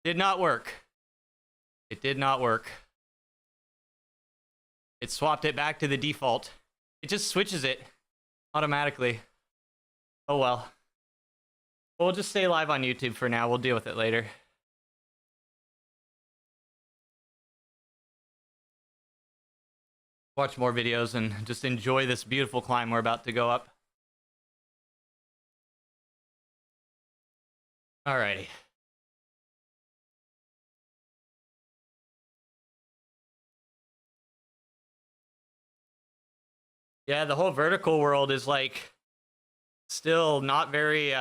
Did not work. It did not work. It swapped it back to the default. It just switches it automatically. Oh well. We'll just stay live on YouTube for now. We'll deal with it later. Watch more videos and just enjoy this beautiful climb we're about to go up. Alrighty. Yeah, the whole vertical world is like still not very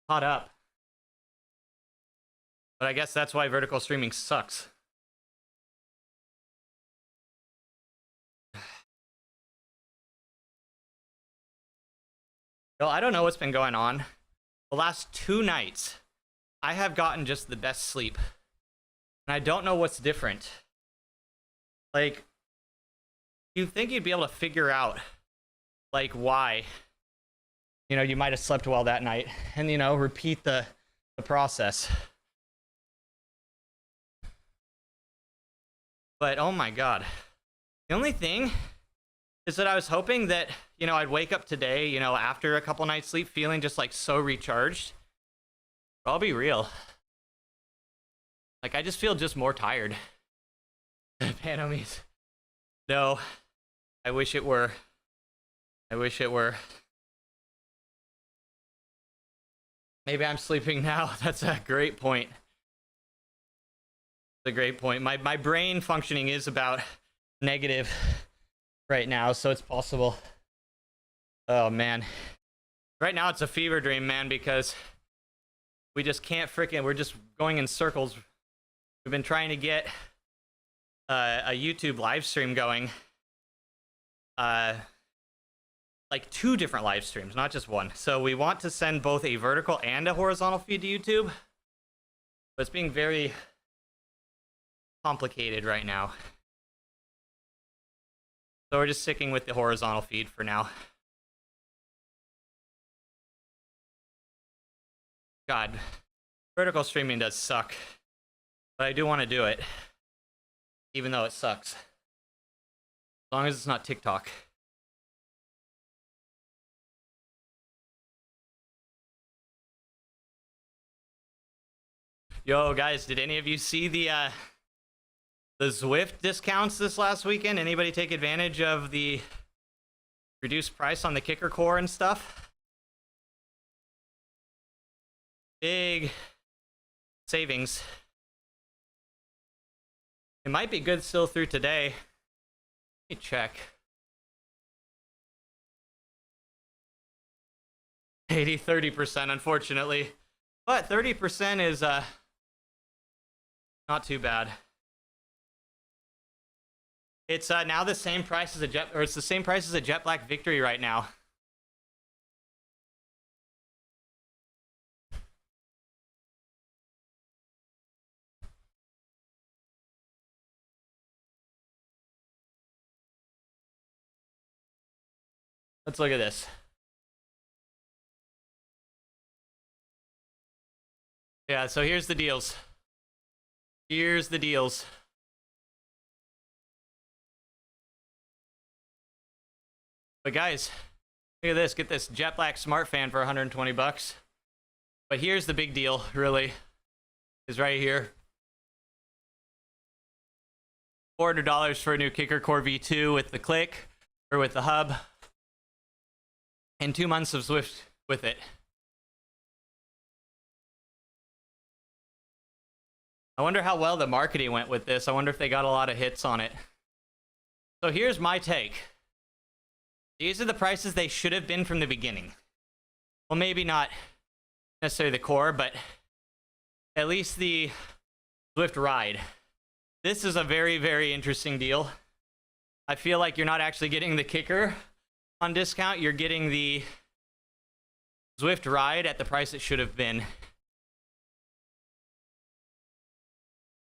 caught up. But I guess that's why vertical streaming sucks. Well, I don't know what's been going on. The last 2 nights, I have gotten just the best sleep. And I don't know what's different. Like, you'd think you'd be able to figure out, like, why. You know, you might have slept well that night. And, you know, repeat the process. But, oh my god. The only thing is that I was hoping that, you know, I'd wake up today, you know, after a couple nights sleep feeling just like so recharged. But I'll be real. Like, I just feel just more tired. Panomies. No. I wish it were. I wish it were. Maybe I'm sleeping now. That's a great point. That's a great point. My brain functioning is about negative right now, so it's possible. Oh man. Right now it's a fever dream, man, because we just can't we're just going in circles. We've been trying to get a YouTube live stream going. Like 2 different live streams, not just one. So we want to send both a vertical and a horizontal feed to YouTube. But it's being very complicated right now. So we're just sticking with the horizontal feed for now. God, vertical streaming does suck. But I do want to do it. Even though it sucks. As long as it's not TikTok. Yo, guys, did any of you see the Zwift discounts this last weekend? Anybody take advantage of the reduced price on the kicker core and stuff? Big savings. It might be good still through today. Let me check. 30%, unfortunately. But 30% is not too bad. It's now the same price as it's the same price as a Jet Black Victory right now. Let's look at this. Yeah, so here's the deals. Here's the deals. But guys, look at this. Get this Jet Black Smart Fan for 120 bucks. But here's the big deal, really, is right here. $400 for a new Kicker Core V2 with the click, or with the hub. And 2 months of Zwift with it. I wonder how well the marketing went with this. I wonder if they got a lot of hits on it. So here's my take. These are the prices they should have been from the beginning. Well, maybe not necessarily the core, but at least the Zwift Ride. This is a very, very interesting deal. I feel like you're not actually getting the kicker on discount. You're getting the Zwift Ride at the price it should have been.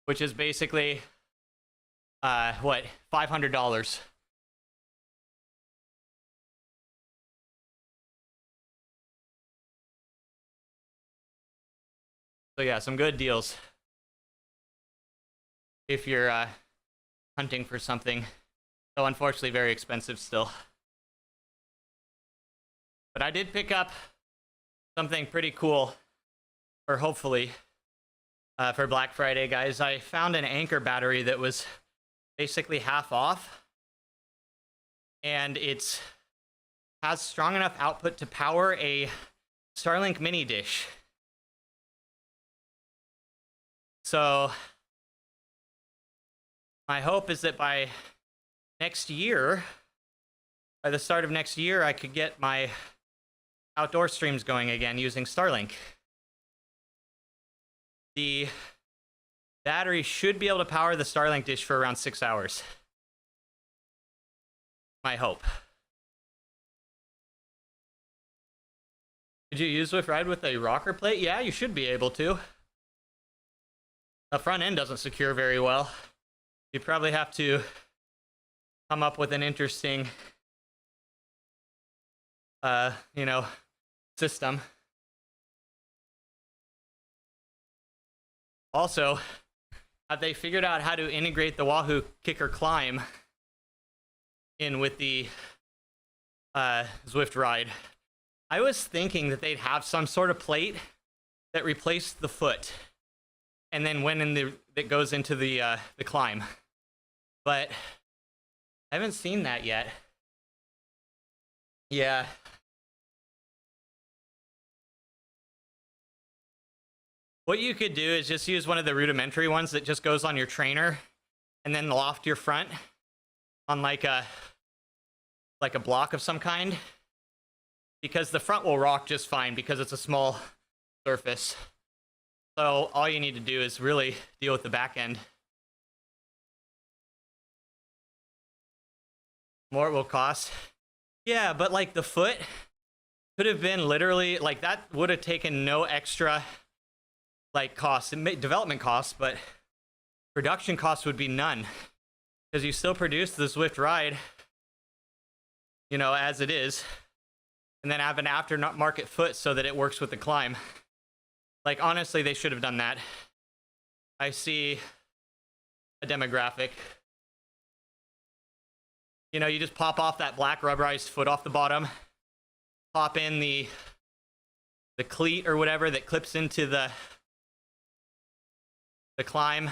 Which is basically, what, $500. So yeah, some good deals. if you're hunting for something. Though unfortunately very expensive still. But I did pick up something pretty cool, or hopefully, for Black Friday, guys. I found an Anker battery that was basically half off, and it has strong enough output to power a Starlink mini dish. So my hope is that by next year, by the start of next year, I could get my outdoor streams going again using Starlink. The battery should be able to power the Starlink dish for around 6 hours. My hope. Could you use Zwift Ride with a rocker plate? Yeah, you should be able to. The front end doesn't secure very well. You probably have to come up with an interesting, system. Also, have they figured out how to integrate the Wahoo Kicker Climb in with the Zwift Ride? I was thinking that they'd have some sort of plate that replaced the foot, and then that goes into the climb. But I haven't seen that yet. Yeah. What you could do is just use one of the rudimentary ones that just goes on your trainer and then loft your front on like a block of some kind, because the front will rock just fine because it's a small surface. So all you need to do is really deal with the back end. More it will cost. Yeah, but like the foot could have been literally like that would have taken no extra like costs, development costs, but production costs would be none, because you still produce the Zwift Ride, as it is, and then have an aftermarket foot so that it works with the climb. Like, honestly, they should have done that. I see a demographic. You just pop off that black rubberized foot off the bottom, pop in the cleat or whatever that clips into the climb.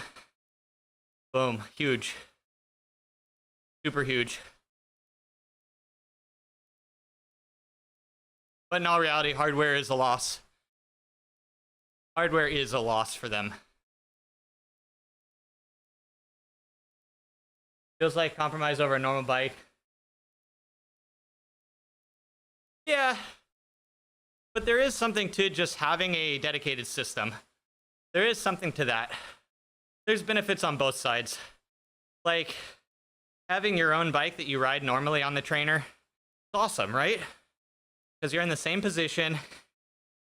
Boom. Huge. Super huge. But in all reality, hardware is a loss. Hardware is a loss for them. Feels like compromise over a normal bike. Yeah. But there is something to just having a dedicated system. There is something to that. There's benefits on both sides. Like, having your own bike that you ride normally on the trainer, it's awesome, right? Because you're in the same position.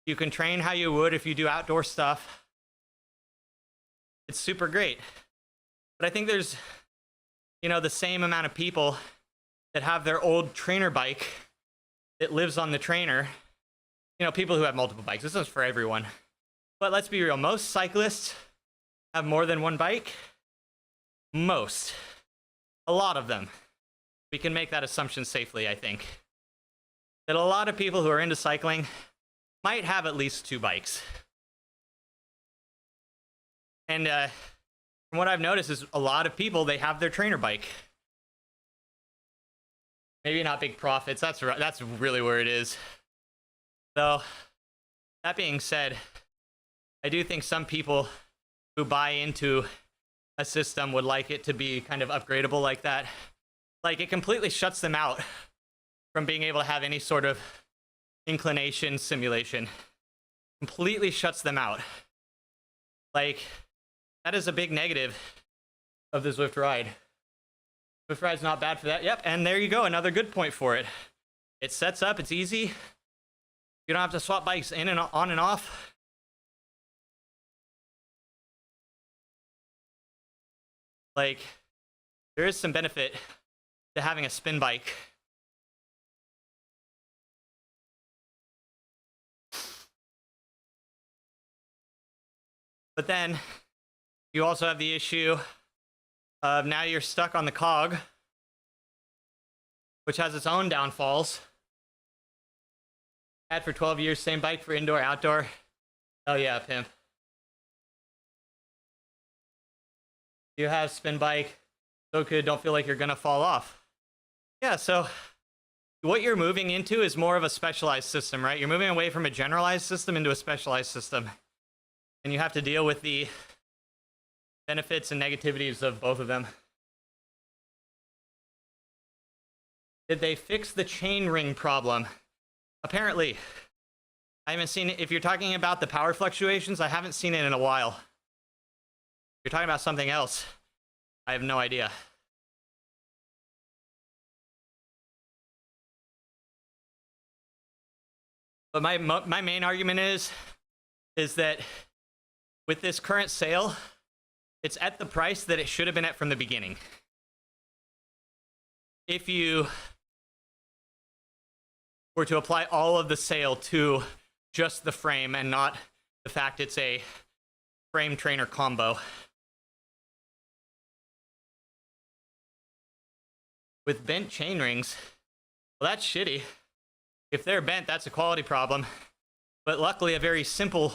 You can train how you would if you do outdoor stuff. It's super great. But I think there's, the same amount of people that have their old trainer bike that lives on the trainer. People who have multiple bikes. This is for everyone. But let's be real, most cyclists have more than one bike. Most. A lot of them. We can make that assumption safely, I think. That a lot of people who are into cycling might have at least 2 bikes. And from what I've noticed is a lot of people, they have their trainer bike. Maybe not big profits, that's really where it is. So, that being said, I do think some people who buy into a system would like it to be kind of upgradable like that. Like, it completely shuts them out from being able to have any sort of inclination simulation. Completely shuts them out. Like, that is a big negative of the Zwift Ride. Zwift Ride's not bad for that. Yep, and there you go, another good point for it. It sets up, it's easy. You don't have to swap bikes in and on and off. Like, there is some benefit to having a spin bike. But then you also have the issue Now you're stuck on the cog, which has its own downfalls. Had for 12 years, same bike for indoor, outdoor. Oh yeah, pimp. You have spin bike, so good, don't feel like you're gonna fall off. Yeah, so what you're moving into is more of a specialized system, right? You're moving away from a generalized system into a specialized system. And you have to deal with the benefits and negativities of both of them. Did they fix the chain ring problem? Apparently. I haven't seen it. If you're talking about the power fluctuations, I haven't seen it in a while. If you're talking about something else, I have no idea. But my main argument is that with this current sale, it's at the price that it should have been at from the beginning. If you were to apply all of the sale to just the frame and not the fact it's a frame trainer combo. With bent chain rings, well, that's shitty. If they're bent, that's a quality problem. But luckily, a very simple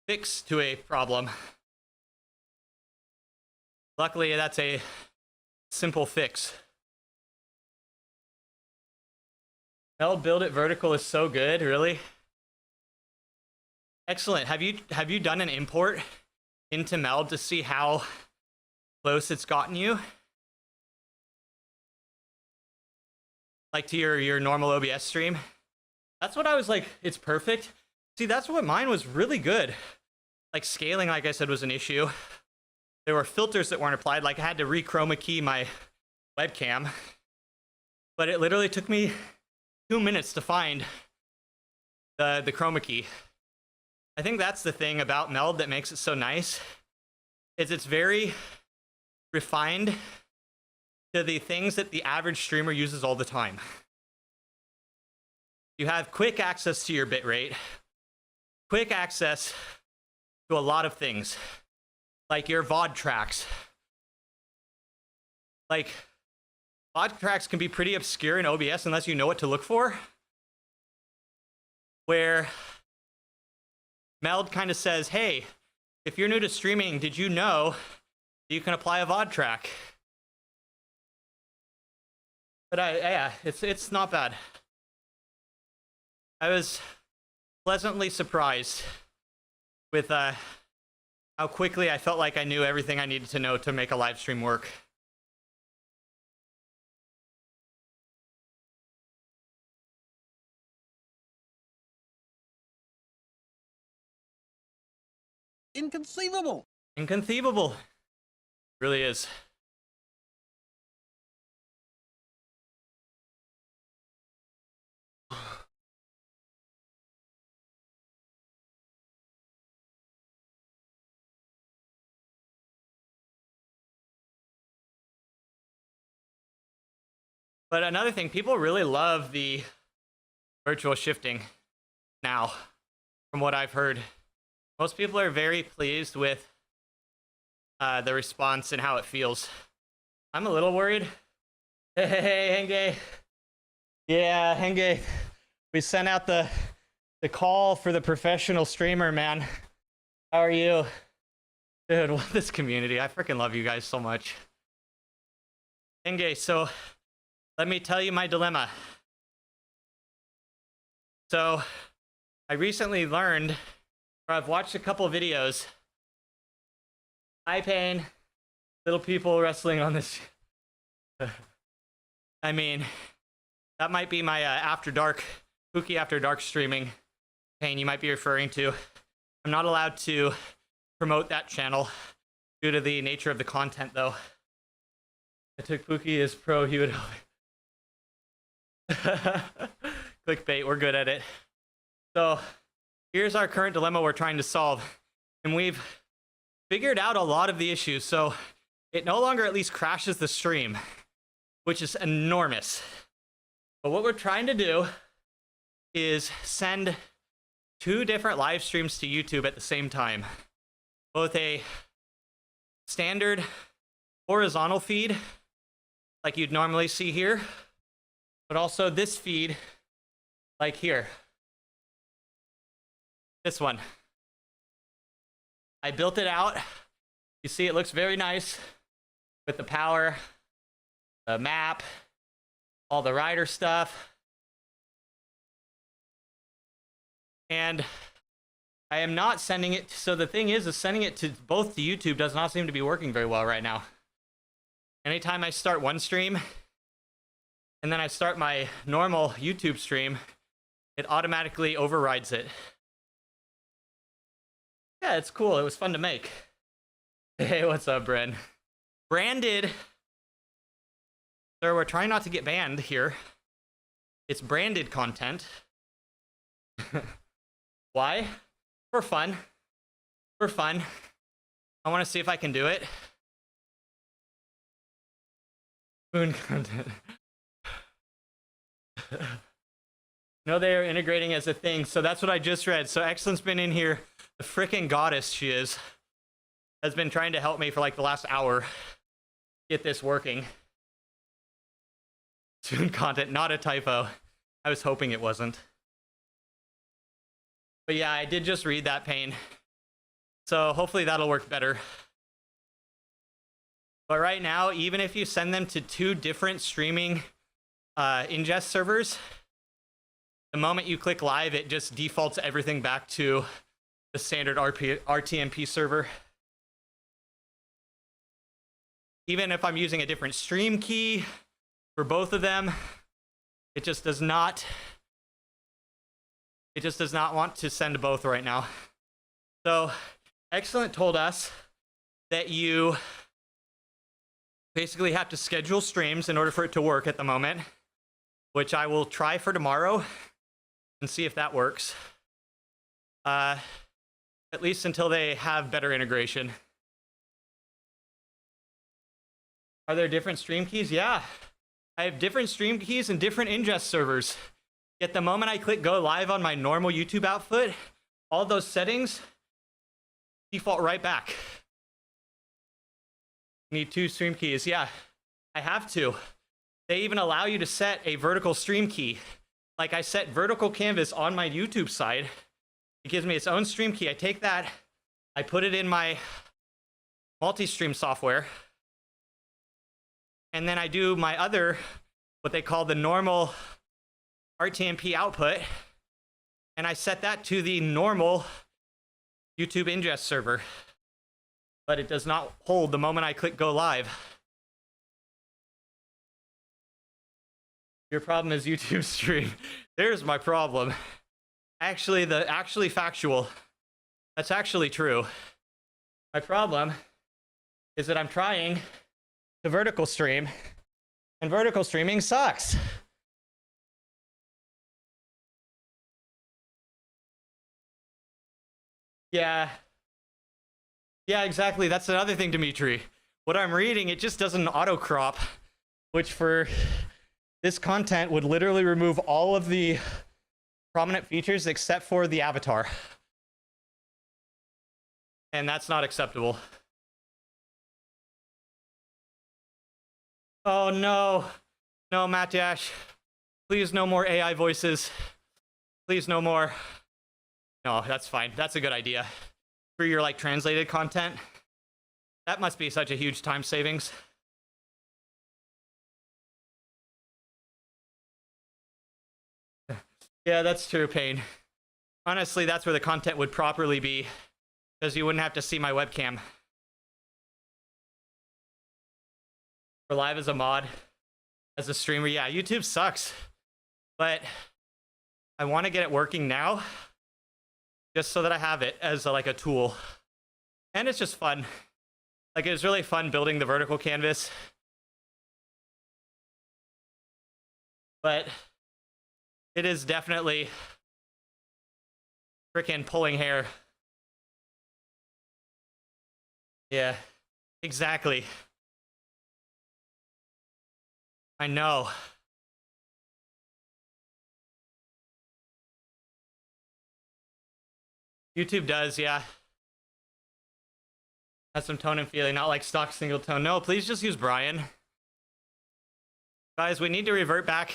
fix to a problem. Luckily, that's a simple fix. Meld Build It Vertical is so good, really? Excellent. Have you done an import into Meld to see how close it's gotten you? Like to your normal OBS stream? That's what I was like, it's perfect. See, that's what mine was really good. Like scaling, like I said, was an issue. There were filters that weren't applied, like I had to re-chroma key my webcam. But it literally took me 2 minutes to find the chroma key. I think that's the thing about Meld that makes it so nice, is it's very refined to the things that the average streamer uses all the time. You have quick access to your bitrate, quick access to a lot of things, like your VOD tracks. Like, VOD tracks can be pretty obscure in OBS unless you know what to look for, where Meld kind of says, hey, if you're new to streaming, did you know you can apply a VOD track? But yeah, it's not bad. I was pleasantly surprised with how quickly I felt like I knew everything I needed to know to make a live stream work. Inconceivable. Inconceivable. Really is. But another thing, people really love the virtual shifting now, from what I've heard. Most people are very pleased with the response and how it feels. I'm a little worried. Hey, Henge. Yeah, Henge. We sent out the call for the professional streamer, man. How are you? Dude, what this community. I freaking love you guys so much. Henge, so let me tell you my dilemma. So I recently learned, or I've watched a couple videos. Eye pain, little people wrestling on this. I mean, that might be my after dark, spooky after dark streaming pain you might be referring to. I'm not allowed to promote that channel due to the nature of the content, though. I took Pookie as pro, he would. Clickbait, we're good at it. So here's our current dilemma we're trying to solve, and we've figured out a lot of the issues. So it no longer at least crashes the stream, which is enormous. But what we're trying to do is send 2 different live streams to YouTube at the same time. Both a standard horizontal feed like you'd normally see here, but also this feed like here. This one. I built it out. You see it looks very nice with the power, the map, all the rider stuff. And I am not sending it. So the thing is sending it to both to YouTube does not seem to be working very well right now. Anytime I start one stream and then I start my normal YouTube stream, it automatically overrides it. Yeah, it's cool. It was fun to make. Hey, what's up, Bren? Branded. Sir, we're trying not to get banned here. It's branded content. Why? For fun. For fun. I want to see if I can do it. Moon content. No, they are integrating as a thing. So that's what I just read. So Excellent's been in here. The freaking goddess she is. Has been trying to help me for like the last hour. Get this working. Soon content, not a typo. I was hoping it wasn't. But yeah, I did just read that pane. So hopefully that'll work better. But right now, even if you send them to 2 different streaming ingest servers, the moment you click live, it just defaults everything back to the standard RTMP server. Even if I'm using a different stream key for both of them, it just does not want to send both right now. So Excellent told us that you basically have to schedule streams in order for it to work at the moment, which I will try for tomorrow and see if that works. At least until they have better integration. Are there different stream keys? Yeah. I have different stream keys and different ingest servers. Yet the moment I click go live on my normal YouTube output, all those settings default right back. Need 2 stream keys. Yeah, I have to. They even allow you to set a vertical stream key. Like I set vertical canvas on my YouTube side. It gives me its own stream key. I take that, I put it in my multi-stream software, and then I do my other, what they call the normal RTMP output, and I set that to the normal YouTube ingest server. But it does not hold the moment I click go live. Your problem is YouTube stream. There's my problem. Actually factual. That's actually true. My problem is that I'm trying to vertical stream, and vertical streaming sucks. Yeah. Yeah, exactly. That's another thing, Dimitri. What I'm reading, it just doesn't auto crop, which for this content would literally remove all of the prominent features except for the avatar. And that's not acceptable. Oh no. No, Matt Dash. Please no more AI voices. Please no more. No, that's fine. That's a good idea. For your like translated content. That must be such a huge time savings. Yeah, that's true, Payne. Honestly, that's where the content would properly be, because you wouldn't have to see my webcam. For live as a mod, as a streamer, yeah, YouTube sucks. But I want to get it working now, just so that I have it as like a tool. And it's just fun. Like, it was really fun building the vertical canvas. But it is definitely freaking pulling hair. Yeah, exactly. I know. YouTube does, yeah. Has some tone and feeling, not like stock single tone. No, please just use Brian. Guys, we need to revert back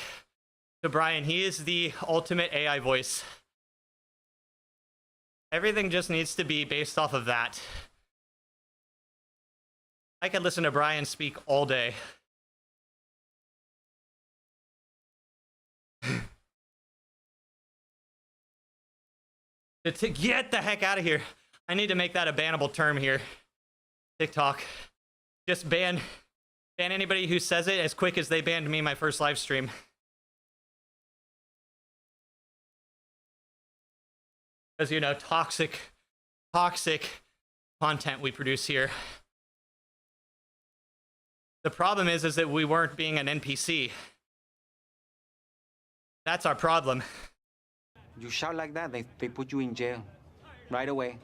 to Brian. He is the ultimate AI voice. Everything just needs to be based off of that. I could listen to Brian speak all day. To get the heck out of here. I need to make that a bannable term here. TikTok. Just ban anybody who says it as quick as they banned me my first live stream. Because, you know, toxic content we produce here. The problem is that we weren't being an NPC. That's our problem. You shout like that, they put you in jail right away.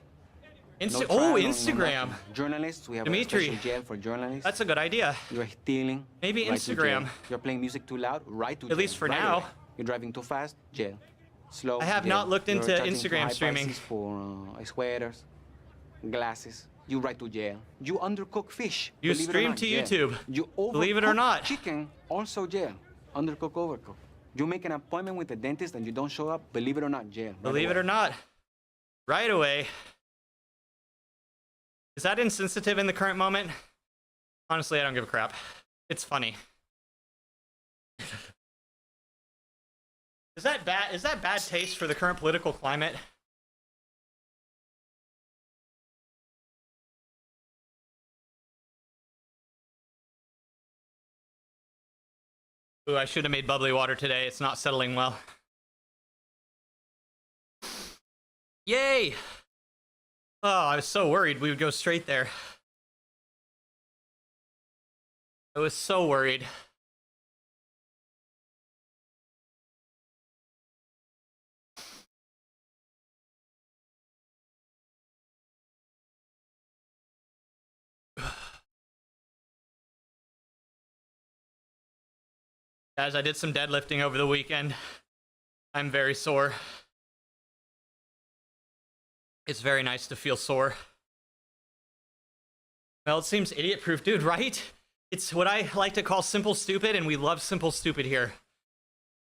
Instagram. Journalists, we have Dimitri, a special jail for journalists. That's a good idea. You're stealing. Maybe right Instagram. You're playing music too loud, right to jail. At least for right now. away. You're driving too fast, jail. Slow. I have jail. not looked into You're charging Instagram high streaming. prices for sweaters, glasses. You right to jail. You undercook fish. You believe it or stream not, to jail. YouTube. You Believe it or overcook not. chicken, also jail. Undercook, overcook. You make an appointment with the dentist and you don't show up, believe it or not, jail. Right Believe it away. or not. Right away. Is that insensitive in the current moment? Honestly, I don't give a crap. It's funny. Is that bad taste for the current political climate? Ooh, I should have made bubbly water today. It's not settling well. Yay! Oh, I was so worried we would go straight there. I was so worried. Guys, I did some deadlifting over the weekend. I'm very sore. It's very nice to feel sore. Well, it seems idiot-proof, dude, right? It's what I like to call simple stupid, and we love simple stupid here.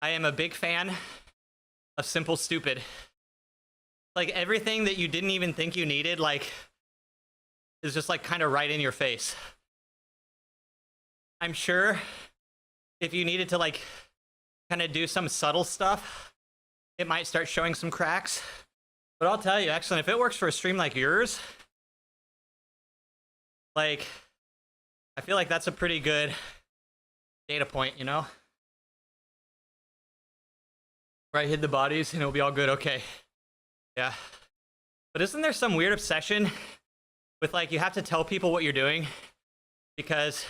I am a big fan of simple stupid. Like, everything that you didn't even think you needed, like, is just, like, kind of right in your face. I'm sure if you needed to, like, kind of do some subtle stuff, it might start showing some cracks. But I'll tell you, actually, if it works for a stream like yours, like, I feel like that's a pretty good data point, you know? Where I hid the bodies and it'll be all good, okay. Yeah. But isn't there some weird obsession with, like, you have to tell people what you're doing because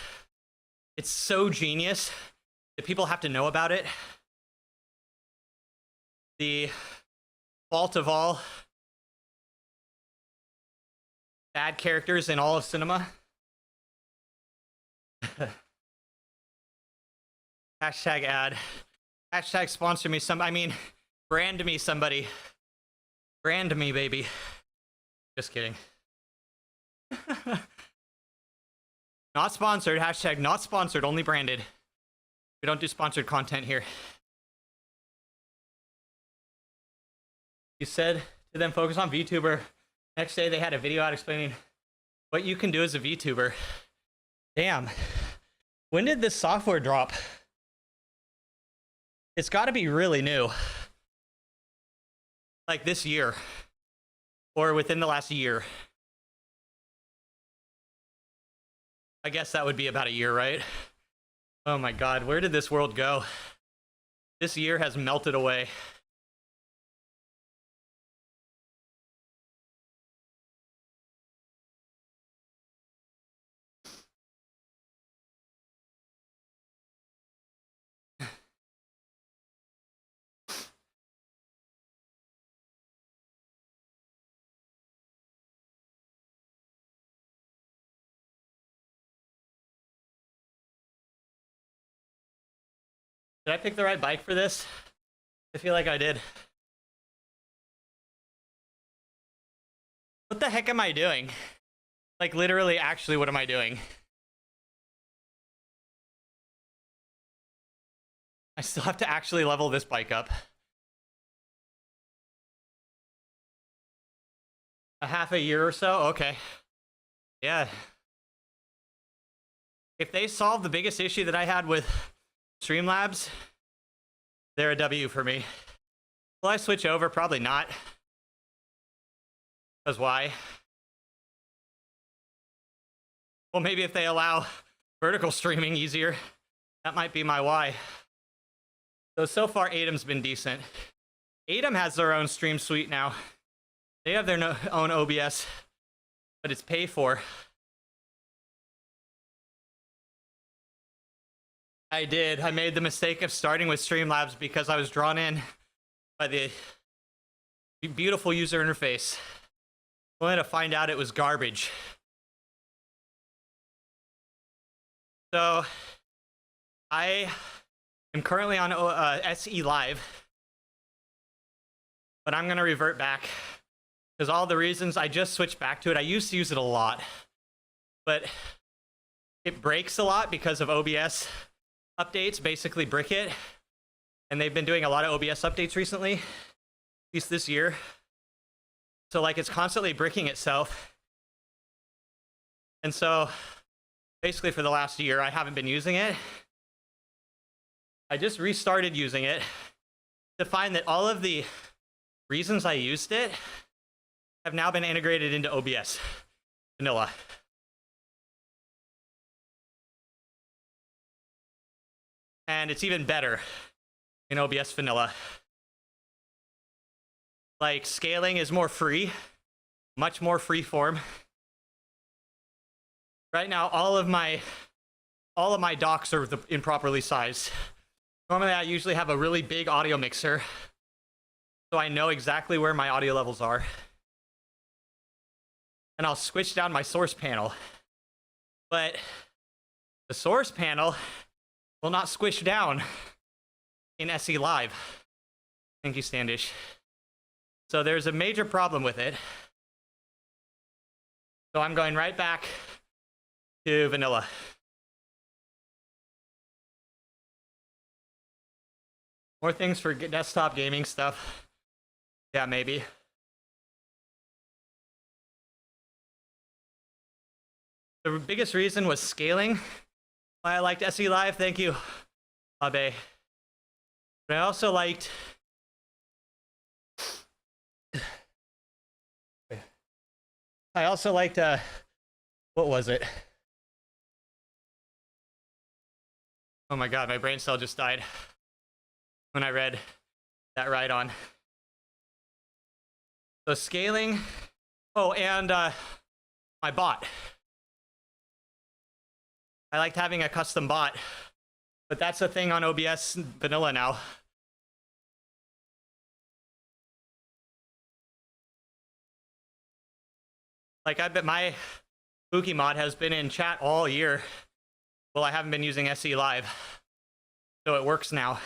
it's so genius that people have to know about it? The fault of all bad characters in all of cinema. Hashtag ad. Hashtag sponsor me brand me somebody. Brand me, baby. Just kidding. Not sponsored. Hashtag not sponsored, only branded. We don't do sponsored content here. You said to them, focus on VTuber. Next day, they had a video out explaining what you can do as a VTuber. Damn. When did this software drop? It's got to be really new. Like this year. Or within the last year. I guess that would be about a year, right? Oh my god, where did this world go? This year has melted away. Did I pick the right bike for this? I feel like I did. What the heck am I doing? Like, literally, actually, what am I doing? I still have to actually level this bike up. A half a year or so? Okay. Yeah. If they solve the biggest issue that I had with Streamlabs, they're a W for me. Will I switch over? Probably not. Because why? Well, maybe if they allow vertical streaming easier, that might be my why. So far, Atom's been decent. Atom has their own stream suite now. They have their own OBS, but it's pay for. I did. I made the mistake of starting with Streamlabs because I was drawn in by the beautiful user interface. Only to find out it was garbage. So, I am currently on SE Live, but I'm going to revert back because all the reasons I just switched back to it. I used to use it a lot, but it breaks a lot because of OBS updates, basically brick it. And they've been doing a lot of OBS updates recently, at least this year. So like it's constantly bricking itself. And so basically for the last year, I haven't been using it. I just restarted using it to find that all of the reasons I used it have now been integrated into OBS vanilla. And it's even better in OBS vanilla. Like scaling is more free, much more free form. Right now, all of my docks are improperly sized. Normally, I usually have a really big audio mixer, so I know exactly where my audio levels are. And I'll switch down my source panel. But the source panel will not squish down in SE Live. Thank you, Standish. So there's a major problem with it. So I'm going right back to vanilla. More things for desktop gaming stuff. Yeah, maybe. The biggest reason was scaling. Why I liked SE Live, thank you, Abe. But I also liked what was it? Oh my god, my brain cell just died when I read that right on. So scaling, oh, and my bot. I liked having a custom bot, but that's a thing on OBS vanilla now. Like, I bet my Spooky mod has been in chat all year. Well, I haven't been using SE Live, so it works now.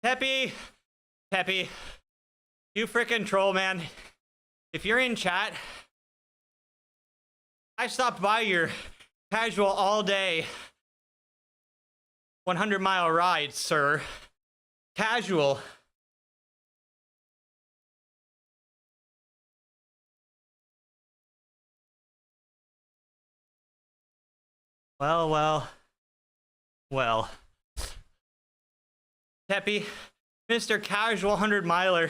Peppy, you frickin' troll, man. If you're in chat, I stopped by your casual all day 100-mile ride, sir. Casual. Well. Peppy, Mr. Casual 100-miler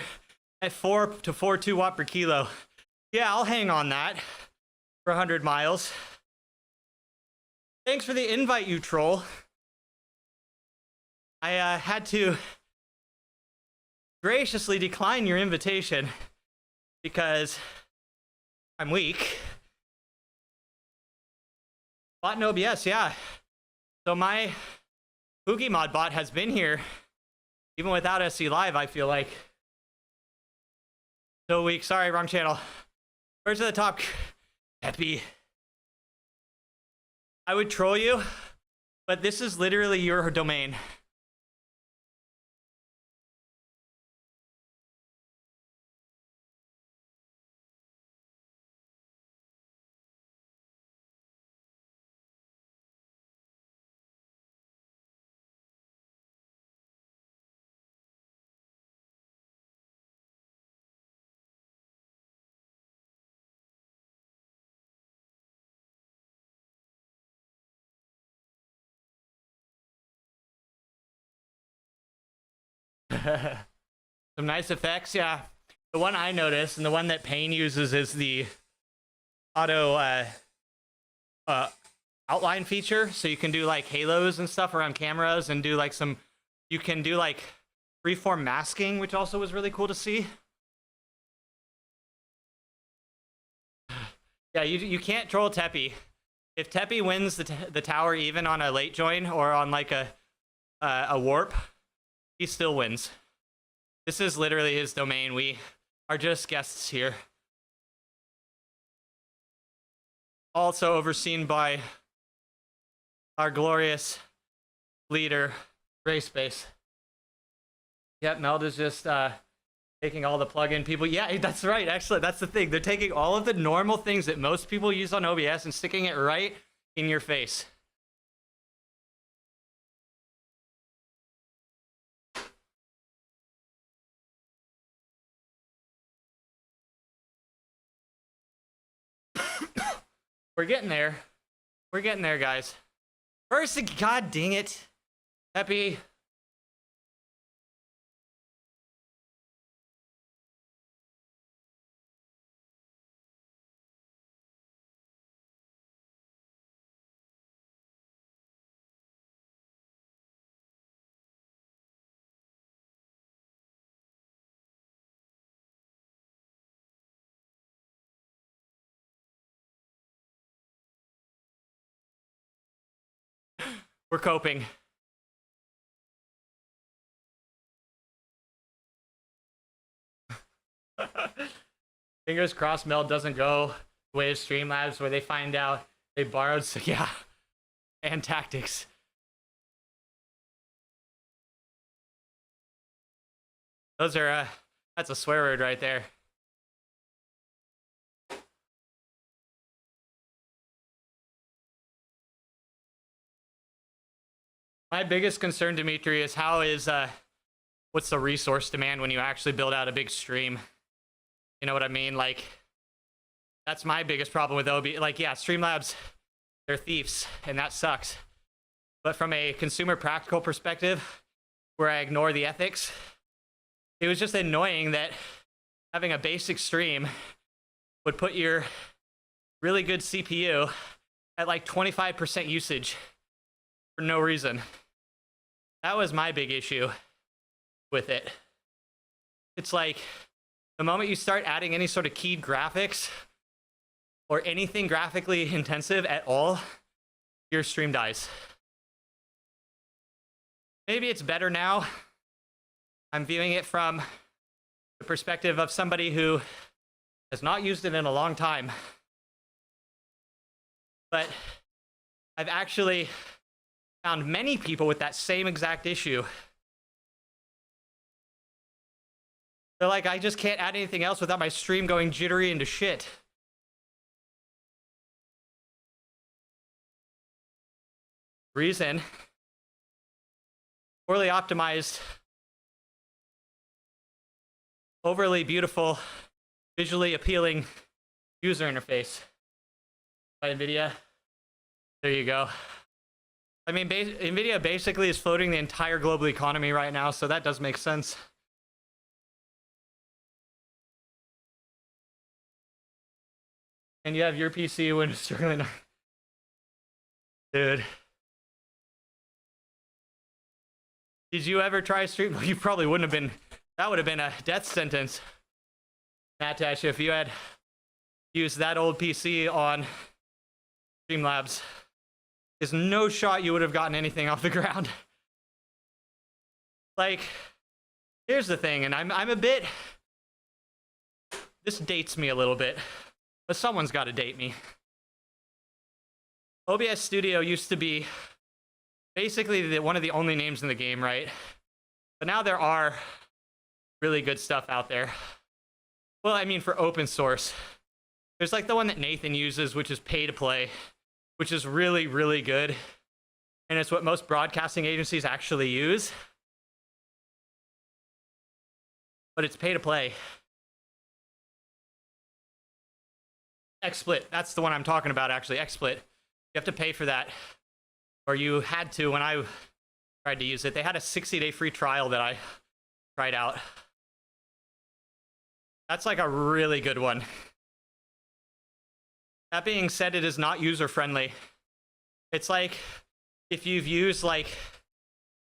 at 4 to 4.2 watt per kilo. Yeah, I'll hang on that for 100 miles. Thanks for the invite, you troll. I had to graciously decline your invitation because I'm weak. Bot and OBS, yeah. So my Spooky mod bot has been here even without SC Live, I feel like. So weak. Sorry, wrong channel. Where's the top? Peppy. I would troll you, but this is literally your domain. Some nice effects, yeah. The one I noticed, and the one that Payne uses, is the auto outline feature. So you can do like halos and stuff around cameras, and do like some, you can do like freeform masking, which also was really cool to see. Yeah, you can't troll Teppy. If Teppy wins the tower even on a late join or on like a warp, he still wins. This is literally his domain. We are just guests here. Also overseen by our glorious leader, Grayspace. Yep, Melda's just taking all the plugin people. Yeah, that's right. Actually, that's the thing. They're taking all of the normal things that most people use on OBS and sticking it right in your face. We're getting there. We're getting there, guys. First, god dang it. Happy. We're coping. Fingers crossed Mel doesn't go the way of Streamlabs where they find out they borrowed, so yeah. And tactics. Those are, that's a swear word right there. My biggest concern, Dimitri, is how is, what's the resource demand when you actually build out a big stream? You know what I mean? Like, that's my biggest problem with OB. Like, yeah, Streamlabs, they're thieves, and that sucks. But from a consumer practical perspective, where I ignore the ethics, it was just annoying that having a basic stream would put your really good CPU at like 25% usage for no reason. That was my big issue with it. It's like, the moment you start adding any sort of keyed graphics or anything graphically intensive at all, your stream dies. Maybe it's better now. I'm viewing it from the perspective of somebody who has not used it in a long time. But I've actually found many people with that same exact issue. They're like, I just can't add anything else without my stream going jittery into shit. Reason: poorly optimized, overly beautiful, visually appealing user interface by NVIDIA. There you go. I mean, NVIDIA basically is floating the entire global economy right now, so that does make sense. And you have your PC when it's struggling. Dude. Did you ever try stream? You probably wouldn't have been. That would have been a death sentence, Natash, if you had used that old PC on Streamlabs. There's no shot you would have gotten anything off the ground. Like, here's the thing, and I'm a bit. This dates me a little bit. But someone's got to date me. OBS Studio used to be basically one of the only names in the game, right? But now there are really good stuff out there. Well, I mean, for open source. There's like the one that Nathan uses, which is pay to play, which is really, really good. And it's what most broadcasting agencies actually use. But it's pay to play. XSplit, that's the one I'm talking about, actually. XSplit. You have to pay for that. Or you had to when I tried to use it. They had a 60-day free trial that I try it out. That's like a really good one. That being said, it is not user-friendly. It's like if you've used like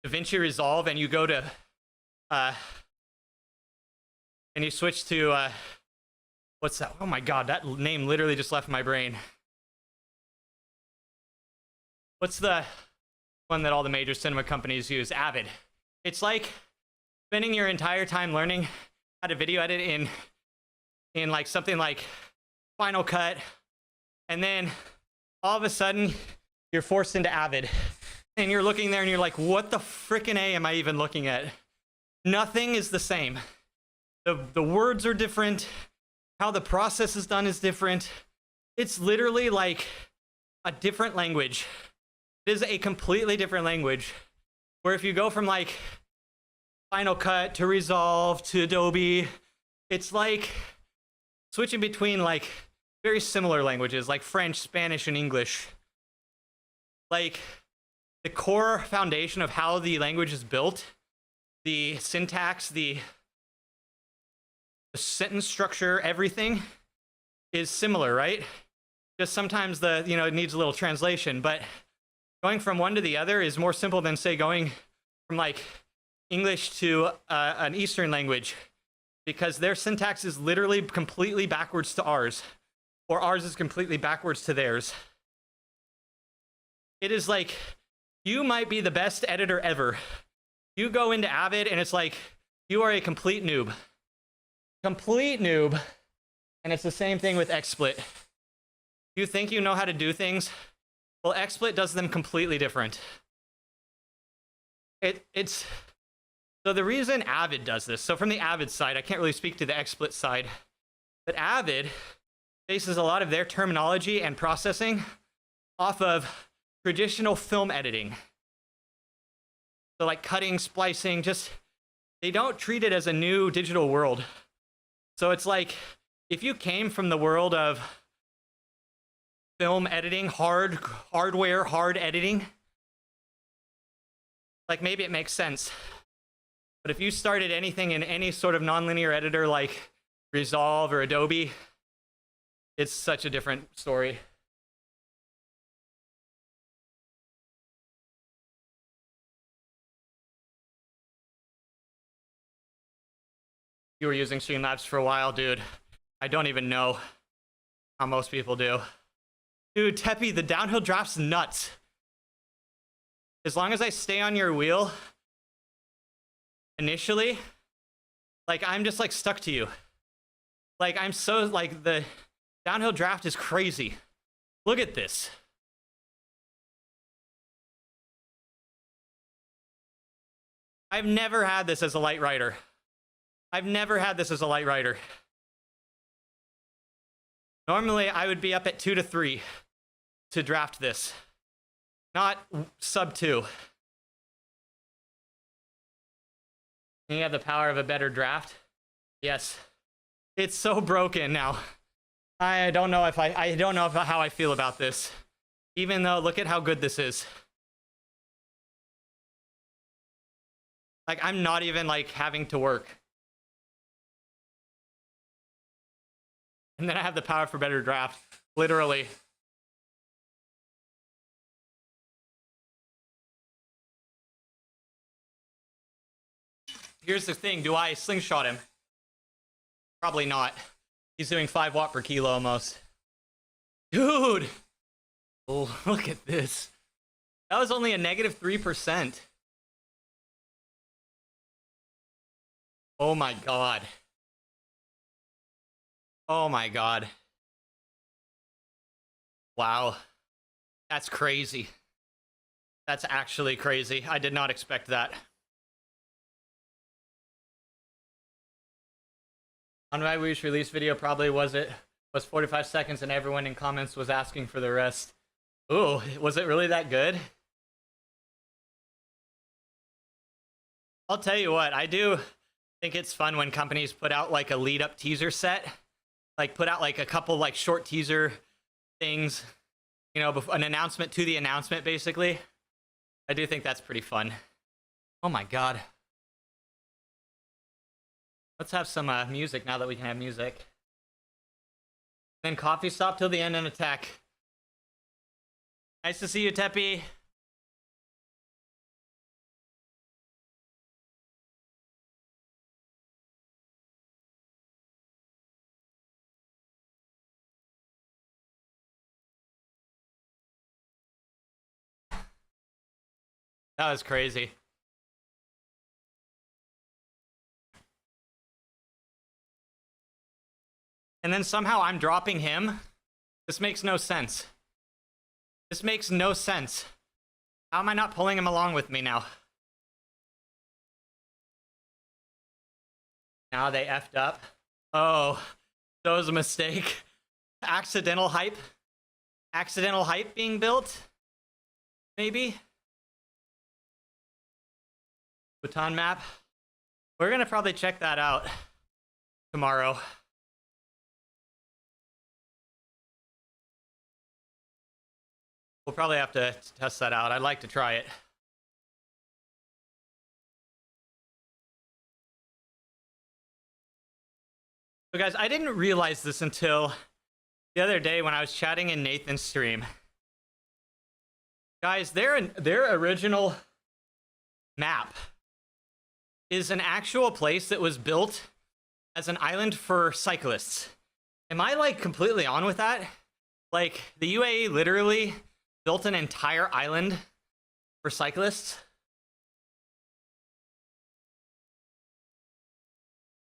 DaVinci Resolve and you go to and you switch to what's that? Oh my god, that name literally just left my brain. What's the one that all the major cinema companies use? Avid. It's like spending your entire time learning how to video edit in like something like Final Cut, and then all of a sudden you're forced into Avid, and you're looking there and you're like, what the frickin' A am I even looking at? Nothing is the same. The words are different. How the process is done is different. It's literally like a different language. It is a completely different language. Where if you go from like Final Cut to Resolve to Adobe, it's like switching between like very similar languages like French, Spanish, and English. Like the core foundation of how the language is built, the syntax, the sentence structure, everything is similar, right? Just sometimes it needs a little translation, but going from one to the other is more simple than, say, going from like English to an Eastern language, because their syntax is literally completely backwards to ours, or ours is completely backwards to theirs. It is like, you might be the best editor ever. You go into Avid and it's like, you are a complete noob. Complete noob. And it's the same thing with XSplit. You think you know how to do things? Well, XSplit does them completely different. It's so the reason Avid does this, so from the Avid side, I can't really speak to the XSplit side, but Avid bases a lot of their terminology and processing off of traditional film editing. So like cutting, splicing, they don't treat it as a new digital world. So it's like, if you came from the world of film editing, hardware, hard editing, like maybe it makes sense. But if you started anything in any sort of nonlinear editor like Resolve or Adobe, it's such a different story. You were using Streamlabs for a while, dude. I don't even know how most people do. Dude, Teppy, the downhill draft's nuts. As long as I stay on your wheel initially, like I'm just like stuck to you. Like I'm so like the downhill draft is crazy. Look at this. I've never had this as a light rider. I've never had this as a light rider. Normally, I would be up at 2 to 3 to draft this. Not sub 2. And you have the power of a better draft? Yes. It's so broken now. I don't know how I feel about this. Even though, look at how good this is. Like, I'm not even like having to work. And then I have the power for better draft, literally. Here's the thing, do I slingshot him? Probably not. He's doing 5 watt per kilo almost. Dude! Oh, look at this. That was only a negative 3%. Oh my god. Oh my god. Wow. That's crazy. That's actually crazy. I did not expect that. On my Wish release video probably was 45 seconds and everyone in comments was asking for the rest. Ooh, was it really that good? I'll tell you what, I do think it's fun when companies put out like a lead up teaser set. Like put out like a couple like short teaser things, you know, an announcement to the announcement basically. I do think that's pretty fun. Oh my god. Let's have some music now that we can have music. Then coffee stop till the end and attack. Nice to see you, Teppy. That was crazy. And then somehow I'm dropping him. This makes no sense. This makes no sense. How am I not pulling him along with me now? Now they effed up. Oh, that was a mistake. Accidental hype. Accidental hype being built? Maybe? Bhutan map. We're gonna probably check that out tomorrow. We'll probably have to test that out. I'd like to try it. So guys, I didn't realize this until the other day when I was chatting in Nathan's stream. Guys, their original map is an actual place that was built as an island for cyclists. Am I like completely on with that? Like the UAE literally built an entire island for cyclists?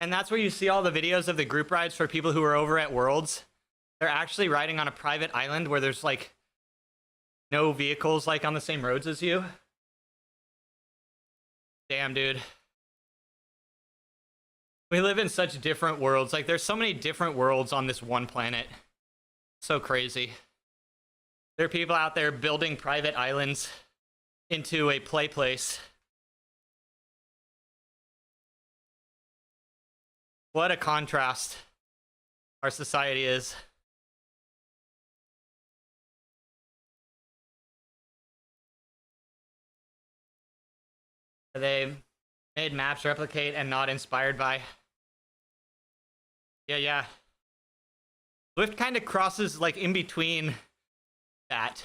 And that's where you see all the videos of the group rides for people who are over at Worlds. They're actually riding on a private island where there's like no vehicles like on the same roads as you. Damn, dude. We live in such different worlds. Like there's so many different worlds on this one planet. So crazy. There are people out there building private islands into a play place. What a contrast our society is. They made maps replicate and not inspired by. Yeah. Zwift kind of crosses like in between that.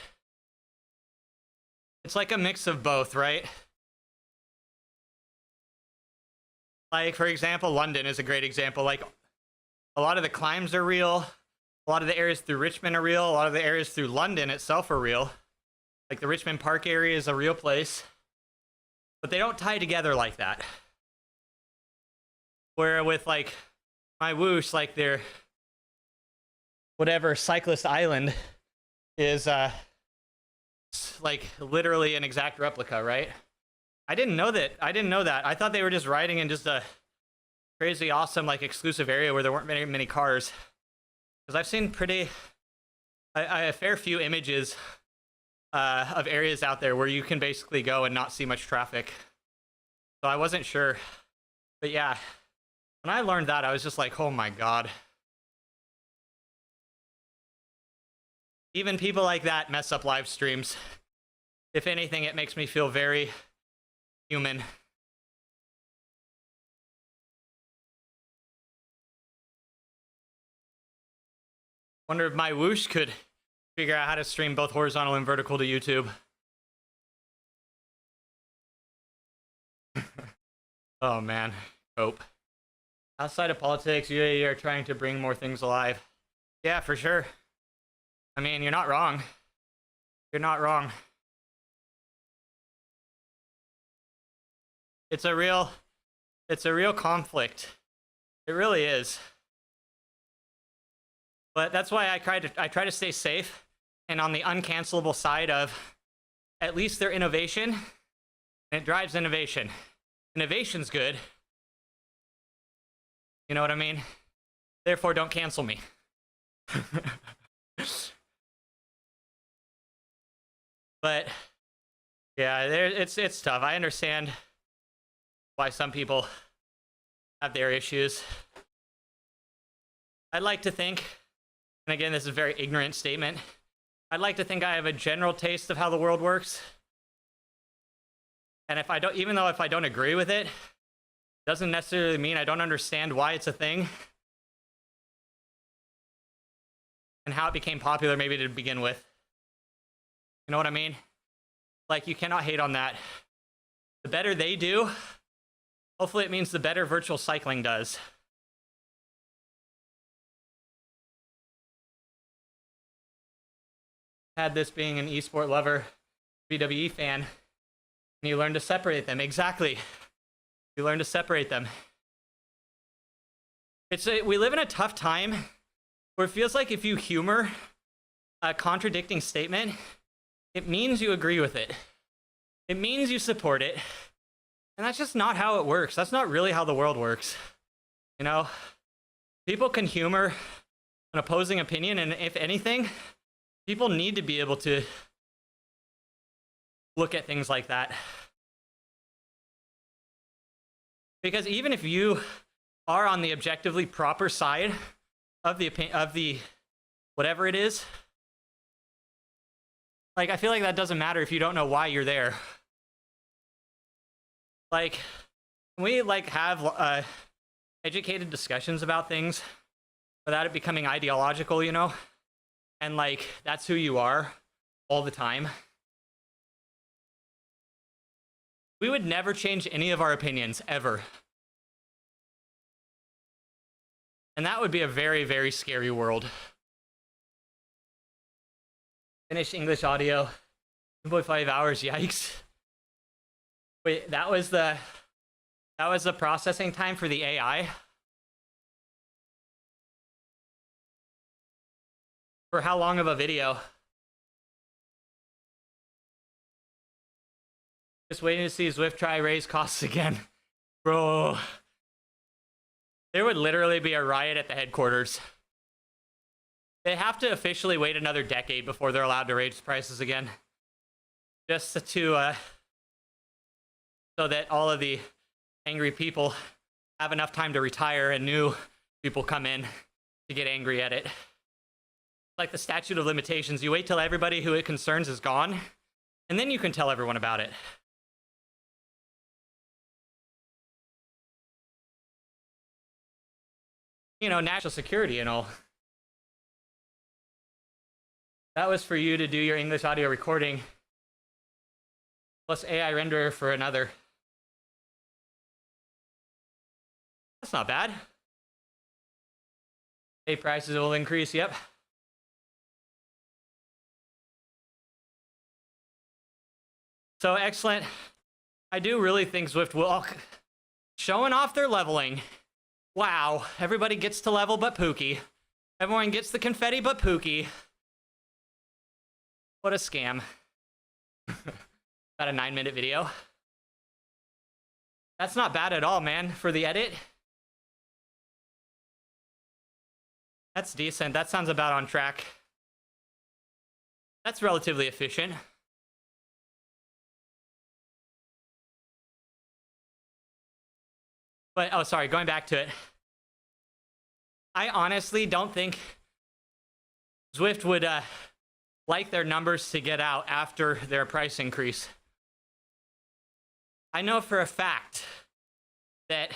It's like a mix of both, right? Like, for example, London is a great example. Like, a lot of the climbs are real. A lot of the areas through Richmond are real. A lot of the areas through London itself are real. Like, the Richmond Park area is a real place. But they don't tie together like that. Where with, like, my whoosh, like, their whatever cyclist island is, like, literally an exact replica, right? I didn't know that. I thought they were just riding in just a crazy awesome like exclusive area where there weren't many cars. Because I've seen a fair few images of areas out there where you can basically go and not see much traffic. So I wasn't sure. But yeah, when I learned that, I was just like, oh my god. Even people like that mess up live streams. If anything, it makes me feel very human. Wonder if my whoosh could figure out how to stream both horizontal and vertical to YouTube. Oh man, hope. Outside of politics, UAE are trying to bring more things alive. Yeah, for sure. I mean, you're not wrong. You're not wrong. It's a real conflict. It really is. But that's why I try to stay safe and on the uncancelable side of at least their innovation, and it drives innovation. Innovation's good. You know what I mean? Therefore, don't cancel me. But yeah, it's tough. I understand why some people have their issues. I'd like to think, and again, this is a very ignorant statement, I'd like to think I have a general taste of how the world works. And if I don't, even though if I don't agree with it, Doesn't necessarily mean I don't understand why it's a thing and how it became popular maybe to begin with. You know what I mean? Like, you cannot hate on that. The better they do, hopefully it means the better virtual cycling does. Had this being an esport lover, VWE fan, and you learn to separate them. Exactly. You learn to separate them. We live in a tough time where it feels like if you humor a contradicting statement, it means you agree with it. It means you support it. And that's just not how it works. That's not really how the world works. You know, people can humor an opposing opinion, and if anything, people need to be able to look at things like that. Because even if you are on the objectively proper side of the whatever it is, like, I feel like that doesn't matter if you don't know why you're there. Like, can we like have educated discussions about things without it becoming ideological, you know? And like, that's who you are all the time. We would never change any of our opinions, ever. And that would be a very, very scary world. Finish English audio. 2.5 hours, yikes. Wait, that was the processing time for the AI? For how long of a video? Just waiting to see Zwift try raise costs again. Bro. There would literally be a riot at the headquarters. They have to officially wait another decade before they're allowed to raise prices again. Just to, so that all of the angry people have enough time to retire and new people come in to get angry at it. Like the statute of limitations, you wait till everybody who it concerns is gone, and then you can tell everyone about it. You know, national security and all. That was for you to do your English audio recording, plus AI renderer for another. That's not bad. Hey, prices will increase, yep. So excellent. I do really think Zwift will, showing off their leveling. Wow, everybody gets to level but Pookie. Everyone gets the confetti but Pookie. What a scam. About a 9-minute video. That's not bad at all, man, for the edit. That's decent. That sounds about on track. That's relatively efficient. But, oh, sorry, going back to it. I honestly don't think Zwift would like their numbers to get out after their price increase. I know for a fact that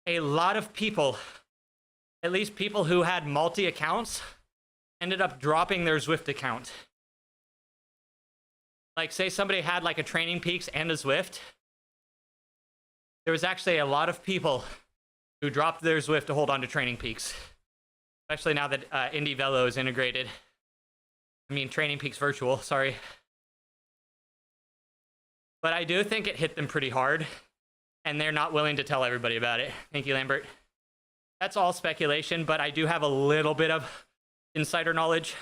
a lot of people, at least people who had multi-accounts, ended up dropping their Zwift account. Like, say somebody had like a Training Peaks and a Zwift. There was actually a lot of people who dropped their Zwift to hold on to Training Peaks. Especially now that Indie Velo is integrated. I mean, Training Peaks Virtual, sorry. But I do think it hit them pretty hard, and they're not willing to tell everybody about it. Thank you, Lambert. That's all speculation, but I do have a little bit of insider knowledge.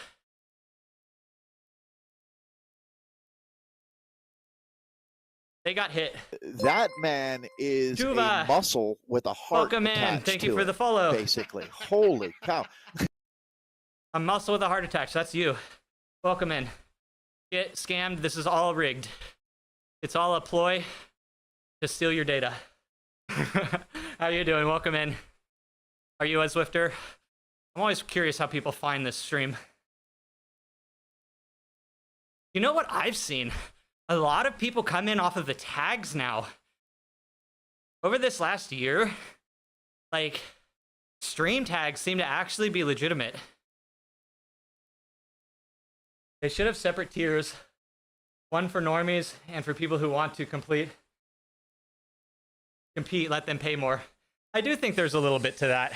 They got hit. That man is Juva, a muscle with a heart welcome in. attached Thank you to for it, the follow. basically. Holy cow. A muscle with a heart attack. So that's you. Welcome in. Get scammed. This is all rigged. It's all a ploy to steal your data. How you doing? Welcome in. Are you a Zwifter? I'm always curious how people find this stream. You know what I've seen? A lot of people come in off of the tags now. over this last year, like, stream tags seem to actually be legitimate. They should have separate tiers. One for normies and for people who want to compete, let them pay more. I do think there's a little bit to that.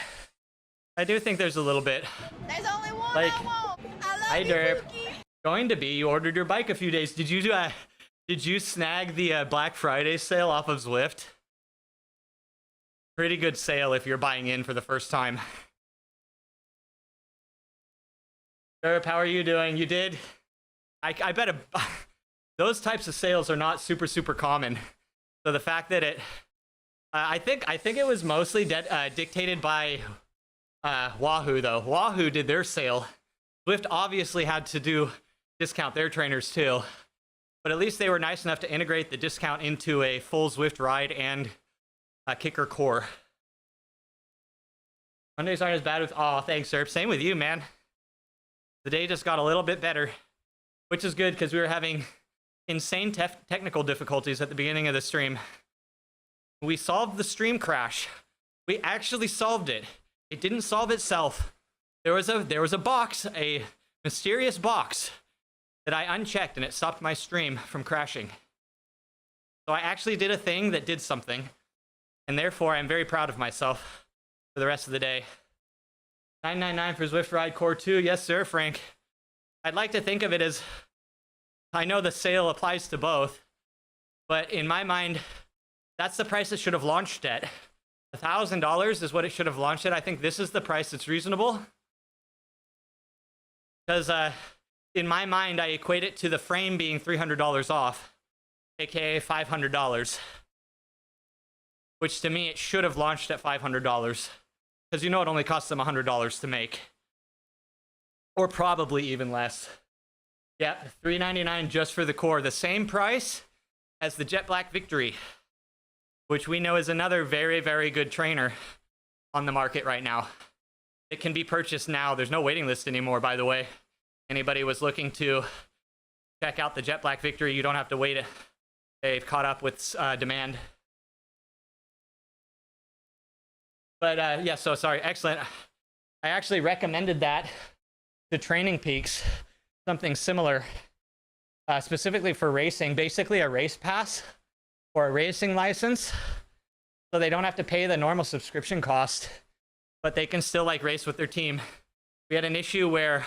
I do think there's a little bit. There's only one Like, I want. I love hi, you, Derp. Pookie. Going to be, you ordered your bike a few days. Did you snag the Black Friday sale off of Zwift? Pretty good sale if you're buying in for the first time. Derp, how are you doing? You did? I bet those types of sales are not super common. So the fact that it, I think it was mostly dictated by Wahoo though. Wahoo did their sale. Zwift obviously had to discount their trainers too, but at least they were nice enough to integrate the discount into a full Zwift ride and a kicker core. Mondays aren't as bad with. Oh, thanks, Derp. Same with you, man. The day just got a little bit better, which is good because we were having insane technical difficulties at the beginning of the stream. We solved the stream crash. We actually solved it. It didn't solve itself. There was a box, a mysterious box that I unchecked and it stopped my stream from crashing. So I actually did a thing that did something, and therefore I'm very proud of myself for the rest of the day. $9.99 for Zwift Ride Core 2. Yes, sir, Frank. I'd like to think of it as, I know the sale applies to both, but in my mind, that's the price it should have launched at. $1,000 is what it should have launched at. I think this is the price that's reasonable. Because in my mind, I equate it to the frame being $300 off, aka $500. Which to me, it should have launched at $500. Because you know it only costs them $100 to make. Or probably even less. Yep, $399 just for the core. The same price as the Jet Black Victory, which we know is another very good trainer on the market right now. It can be purchased now. There's no waiting list anymore, by the way. Anybody was looking to check out the Jet Black Victory, you don't have to wait. They've caught up with demand. But yeah, so sorry, excellent. I actually recommended that to Training Peaks, something similar, specifically for racing, basically a race pass or a racing license, so they don't have to pay the normal subscription cost, but they can still like race with their team. We had an issue where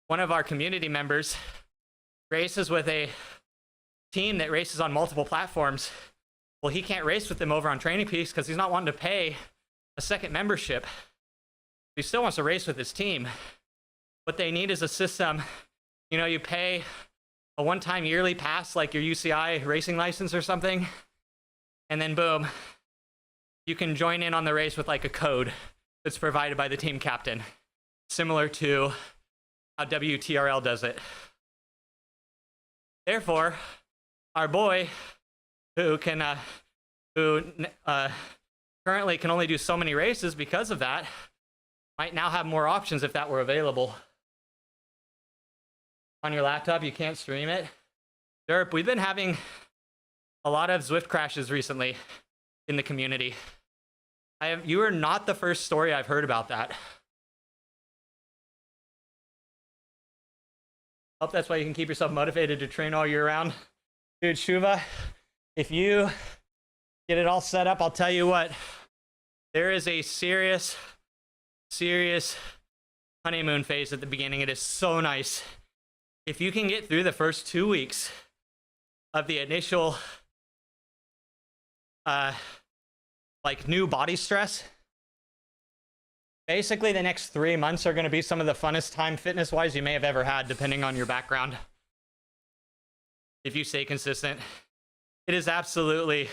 one of our community members races with a team that races on multiple platforms. Well, he can't race with them over on Training Peaks because he's not wanting to pay a second membership. He still wants to race with his team. What they need is a system, you know, you pay a one-time yearly pass like your UCI racing license or something, and then boom, you can join in on the race with like a code that's provided by the team captain, similar to how WTRL does it. Therefore, our boy, who currently can only do so many races because of that, might now have more options if that were available. On your laptop, you can't stream it. Derp, we've been having a lot of Zwift crashes recently in the community. You are not the first story I've heard about that. Hope that's why you can keep yourself motivated to train all year round. Dude, Shuva, if you get it all set up, I'll tell you what, there is a serious honeymoon phase at the beginning. It is so nice. If you can get through the first 2 weeks of the initial like new body stress, basically the next 3 months are going to be some of the funnest time fitness wise you may have ever had, depending on your background. If you stay consistent, it is absolutely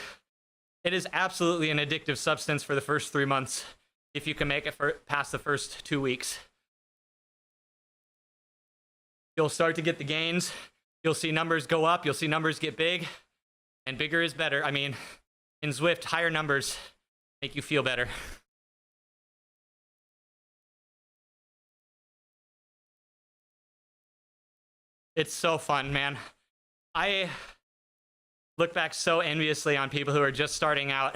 an addictive substance for the first 3 months if you can make it past the first 2 weeks. You'll start to get the gains. You'll see numbers go up. You'll see numbers get big. And bigger is better. I mean, in Zwift, higher numbers make you feel better. It's so fun, man. I look back so enviously on people who are just starting out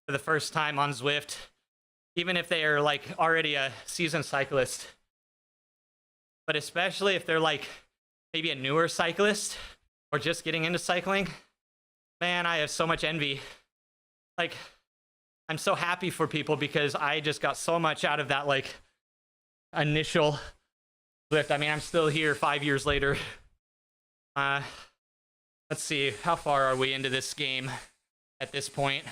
for the first time on Zwift, even if they are like already a seasoned cyclist, but especially if they're like maybe a newer cyclist or just getting into cycling, man, I have so much envy. Like, I'm so happy for people because I just got so much out of that like initial Zwift. I mean, I'm still here 5 years later. Let's see, how far are we into this game at this point?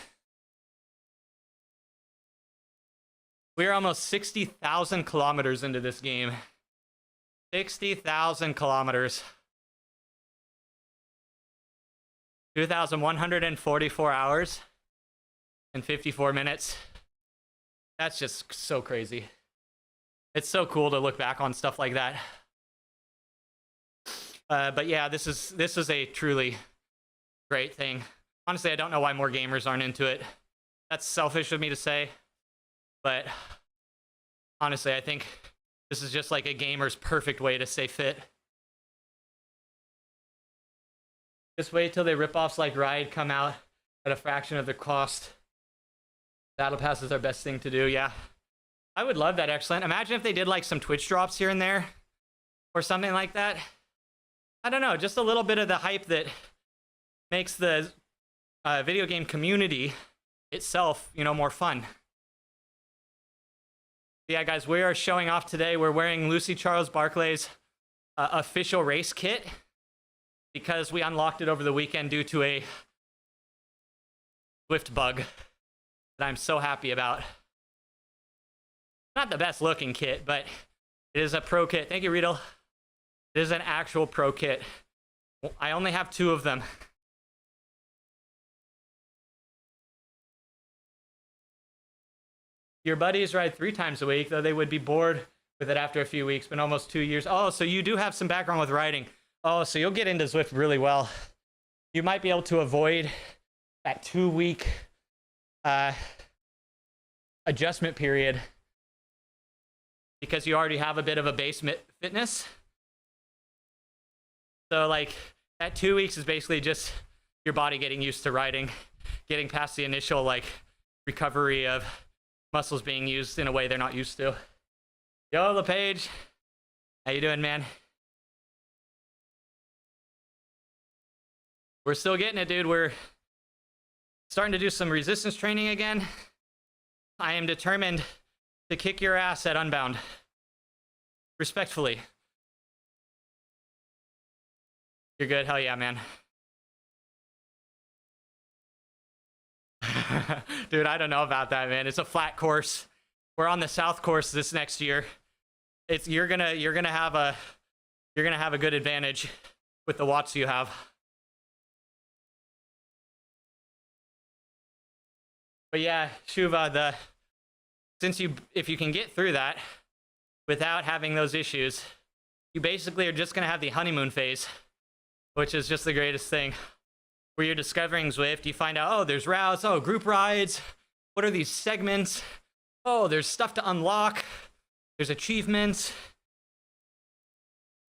We're almost 60,000 kilometers into this game. 60,000 kilometers. 2,144 hours and 54 minutes. That's just so crazy. It's so cool to look back on stuff like that. But yeah, this is a truly great thing. Honestly, I don't know why more gamers aren't into it. That's selfish of me to say, but honestly, I think this is just like a gamer's perfect way to stay fit. Just wait till they rip-offs like Ride come out at a fraction of the cost. Battle Pass is our best thing to do, yeah. I would love that, excellent. Imagine if they did like some Twitch drops here and there or something like that. I don't know, just a little bit of the hype that makes the video game community itself, you know, more fun. Yeah, guys, we are showing off today. We're wearing Lucy Charles Barclay's official race kit because we unlocked it over the weekend due to a Zwift bug that I'm so happy about. Not the best looking kit, but it is a pro kit. Thank you, Riedel. It is an actual pro kit. I only have 2 of them. Your buddies ride 3 times a week, though they would be bored with it after a few weeks, but almost 2 years. Oh, so you do have some background with riding. Oh, so you'll get into Zwift really well. You might be able to avoid that 2-week adjustment period because you already have a bit of a base fitness. So like that 2 weeks is basically just your body getting used to riding, getting past the initial like recovery of muscles being used in a way they're not used to. Yo, LePage, how you doing, man? We're still getting it, dude. We're starting to do some resistance training again. I am determined to kick your ass at Unbound. Respectfully. You're good? Hell yeah, man. Dude, I don't know about that, man. It's a flat course. We're on the south course this next year. You're gonna have a good advantage with the watts you have. But yeah, Shuva, if you can get through that without having those issues, you basically are just gonna have the honeymoon phase, which is just the greatest thing. Where you're discovering Zwift, you find out, oh, there's routes, oh, group rides, what are these segments? Oh, there's stuff to unlock, there's achievements.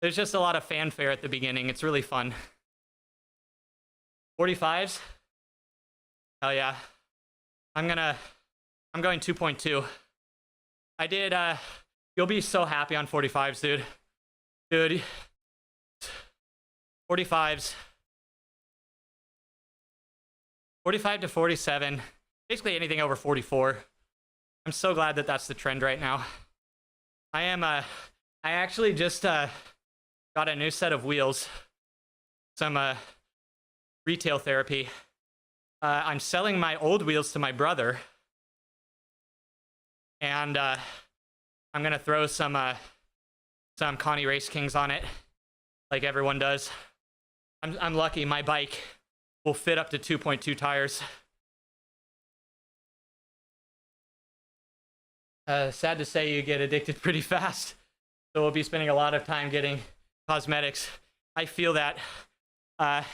There's just a lot of fanfare at the beginning. It's really fun. 45s? Hell yeah. I'm going 2.2. I did, you'll be so happy on 45s, dude. Dude, 45s. 45 to 47, basically anything over 44. I'm so glad that that's the trend right now. I actually just got a new set of wheels, some retail therapy. I'm selling my old wheels to my brother, and I'm gonna throw some Connie Race Kings on it, like everyone does. I'm lucky. My bike will fit up to 2.2 tires. Sad to say, you get addicted pretty fast. So we'll be spending a lot of time getting cosmetics. I feel that. I'm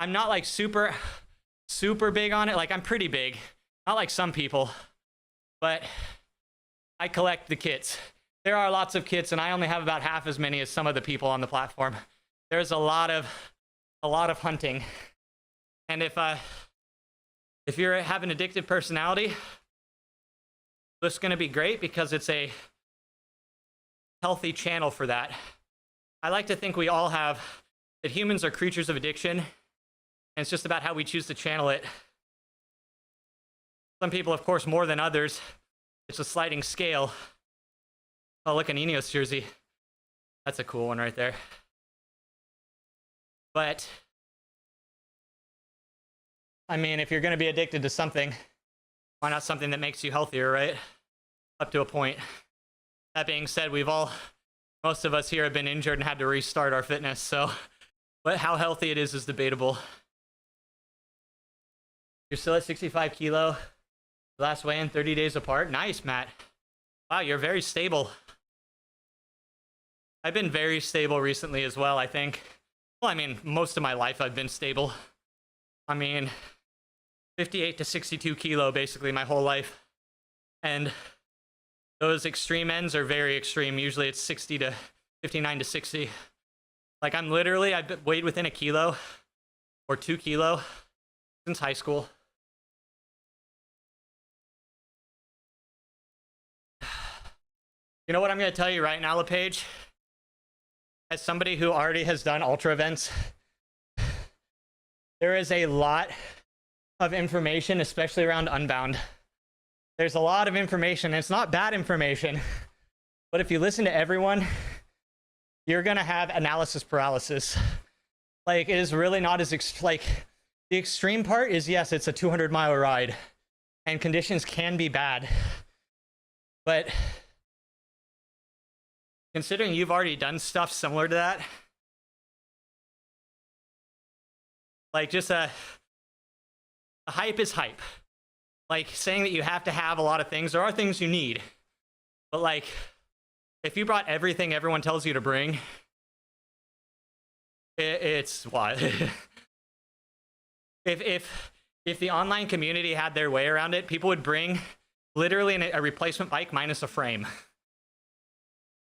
not like super big on it. Like, I'm pretty big. Not like some people. But I collect the kits. There are lots of kits, and I only have about half as many as some of the people on the platform. There's a lot of hunting. And if If you have an addictive personality, Zwift's going to be great because it's a healthy channel for that. I like to think we all have, that humans are creatures of addiction, and it's just about how we choose to channel it. Some people, of course, more than others. It's a sliding scale. Oh, look, an Ineos jersey. That's a cool one right there. But, I mean, if you're going to be addicted to something, why not something that makes you healthier, right? Up to a point. That being said, most of us here have been injured and had to restart our fitness, so but how healthy it is debatable. You're still at 65 kilo. Last weigh-in 30 days apart. Nice, Matt. Wow, you're very stable. I've been very stable recently as well, I think. Well, I mean, most of my life I've been stable. I mean, 58 to 62 kilo basically my whole life. And those extreme ends are very extreme. Usually it's 60 to 59 to 60. Like I've weighed within a kilo or 2 kilo since high school. You know what I'm going to tell you right now, LePage? As somebody who already has done ultra events, there is a lot of information, especially around Unbound. There's a lot of information, and it's not bad information, but if you listen to everyone, you're going to have analysis paralysis. Like, it is really not as, the extreme part is, yes, it's a 200-mile ride, and conditions can be bad, but considering you've already done stuff similar to that, like, just a hype is hype. Like, saying that you have to have a lot of things, there are things you need, but like, if you brought everything everyone tells you to bring, it's what? if the online community had their way around it, people would bring literally a replacement bike minus a frame.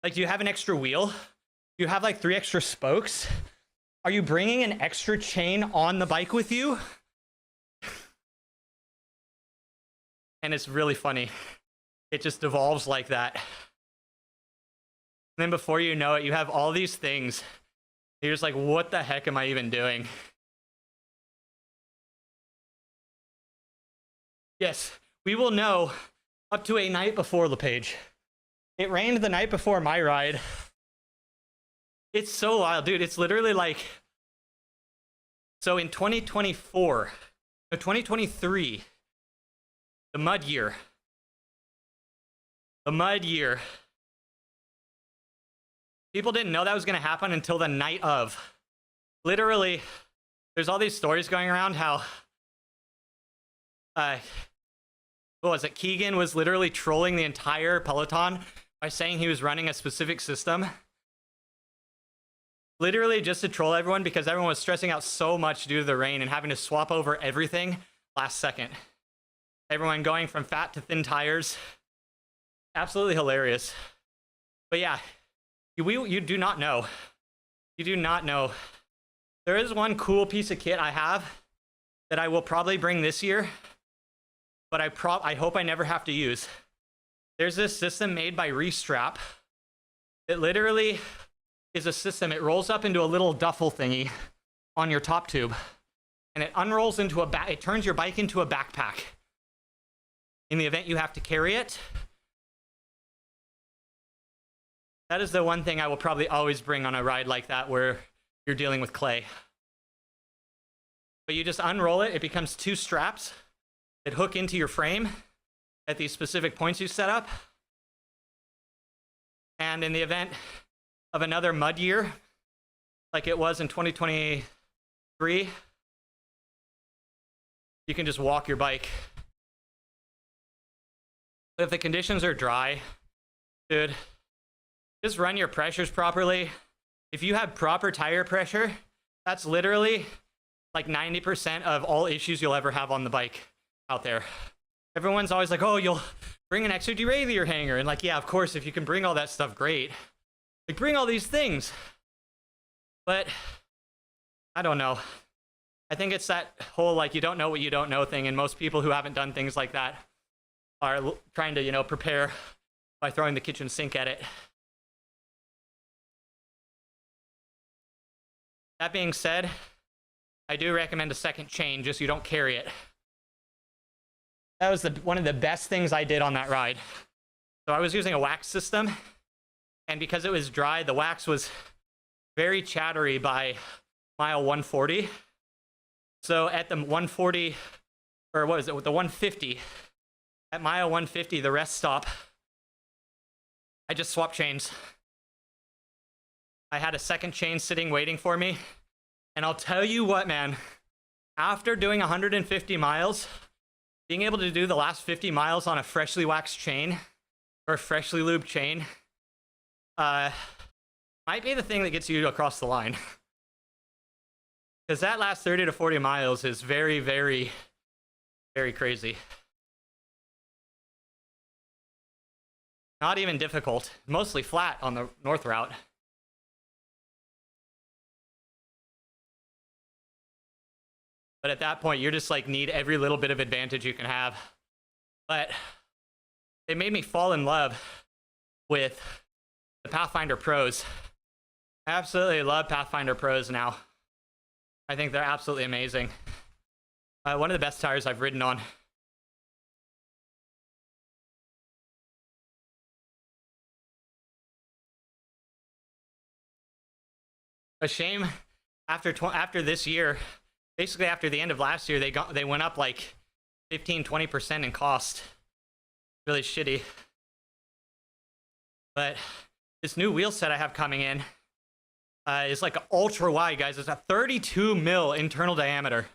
Like, do you have an extra wheel? Do you have like 3 extra spokes? Are you bringing an extra chain on the bike with you? And it's really funny. It just devolves like that. And then before you know it, you have all these things. You're just like, what the heck am I even doing? Yes, we will know up to a night before, LePage. It rained the night before my ride. It's so wild, dude. It's literally like, so in 2023, the mud year, people didn't know that was going to happen until the night of. Literally, there's all these stories going around how, what was it? Keegan was literally trolling the entire peloton by saying he was running a specific system. Literally just to troll everyone because everyone was stressing out so much due to the rain and having to swap over everything last second. Everyone going from fat to thin tires. Absolutely hilarious. But yeah, you do not know. You do not know. There is one cool piece of kit I have that I will probably bring this year, but I hope I never have to use. There's this system made by Restrap. It literally is a system. It rolls up into a little duffel thingy on your top tube, and it unrolls into it turns your bike into a backpack. In the event you have to carry it, that is the one thing I will probably always bring on a ride like that where you're dealing with clay. But you just unroll it, it becomes 2 straps that hook into your frame at these specific points you set up. And in the event of another mud year, like it was in 2023, you can just walk your bike. But if the conditions are dry, dude, just run your pressures properly. If you have proper tire pressure, that's literally like 90% of all issues you'll ever have on the bike out there. Everyone's always like, oh, you'll bring an extra derailleur hanger. And like, yeah, of course, if you can bring all that stuff, great. Like, bring all these things. But I don't know. I think it's that whole, like, you don't know what you don't know thing, and most people who haven't done things like that are trying to, you know, prepare by throwing the kitchen sink at it. That being said, I do recommend a second chain, just so you don't carry it. That was one of the best things I did on that ride. So I was using a wax system, and because it was dry, the wax was very chattery by mile 140. So at the 140, or what is it, with the 150, at mile 150, the rest stop, I just swapped chains. I had a second chain sitting waiting for me. And I'll tell you what, man, after doing 150 miles, being able to do the last 50 miles on a freshly waxed chain or freshly lubed chain might be the thing that gets you across the line. Because that last 30 to 40 miles is very, very, very crazy. Not even difficult, mostly flat on the north route. But at that point, you're just like, need every little bit of advantage you can have. But it made me fall in love with the Pathfinder Pros. I absolutely love Pathfinder Pros now. I think they're absolutely amazing. One of the best tires I've ridden on. A shame after this year, basically after the end of last year, they went up like 15-20% in cost. Really shitty. But this new wheel set I have coming in is like ultra wide, guys. It's a 32 mil internal diameter.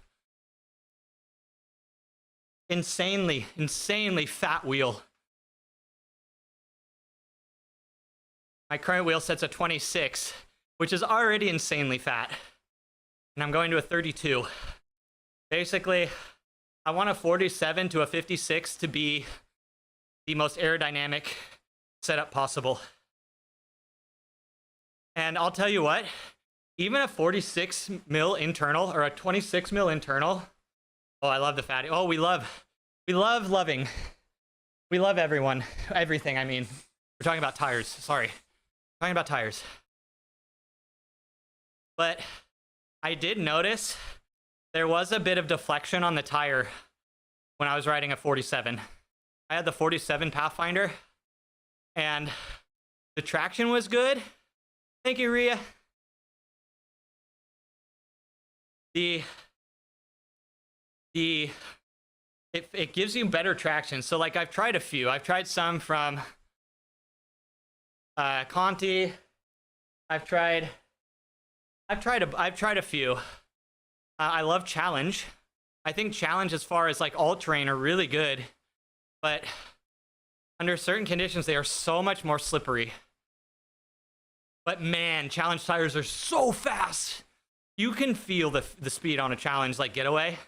Insanely fat wheel. My current wheel set's a 26, which is already insanely fat. And I'm going to a 32. Basically, I want a 47 to a 56 to be the most aerodynamic setup possible. And I'll tell you what, even a 46 mil internal or a 26 mil internal, oh, I love the fatty. Oh, we love everything, I mean. We're talking about tires, sorry. Talking about tires. But I did notice there was a bit of deflection on the tire when I was riding a 47. I had the 47 Pathfinder, and the traction was good. Thank you, Rhea. It gives you better traction. So like I've tried a few. I've tried some from Conti. I've tried a few. I love Challenge. I think Challenge, as far as like all-terrain, are really good, but under certain conditions, they are so much more slippery. But man, Challenge tires are so fast. You can feel the speed on a Challenge like Getaway.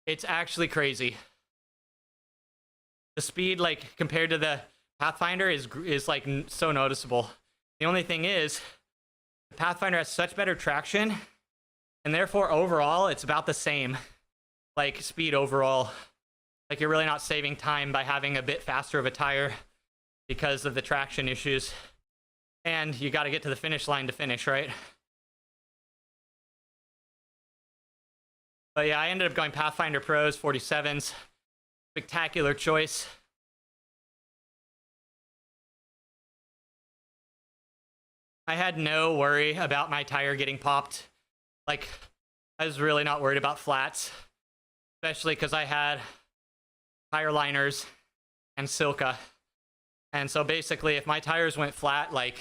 It's actually crazy. The speed, like compared to the Pathfinder, is like so noticeable. The only thing is, the Pathfinder has such better traction, and therefore overall it's about the same, like speed overall. Like you're really not saving time by having a bit faster of a tire because of the traction issues. And you got to get to the finish line to finish, right? But yeah, I ended up going Pathfinder Pros 47s. Spectacular choice. I had no worry about my tire getting popped. Like, I was really not worried about flats, especially because I had tire liners and Silca. And so basically, if my tires went flat, like,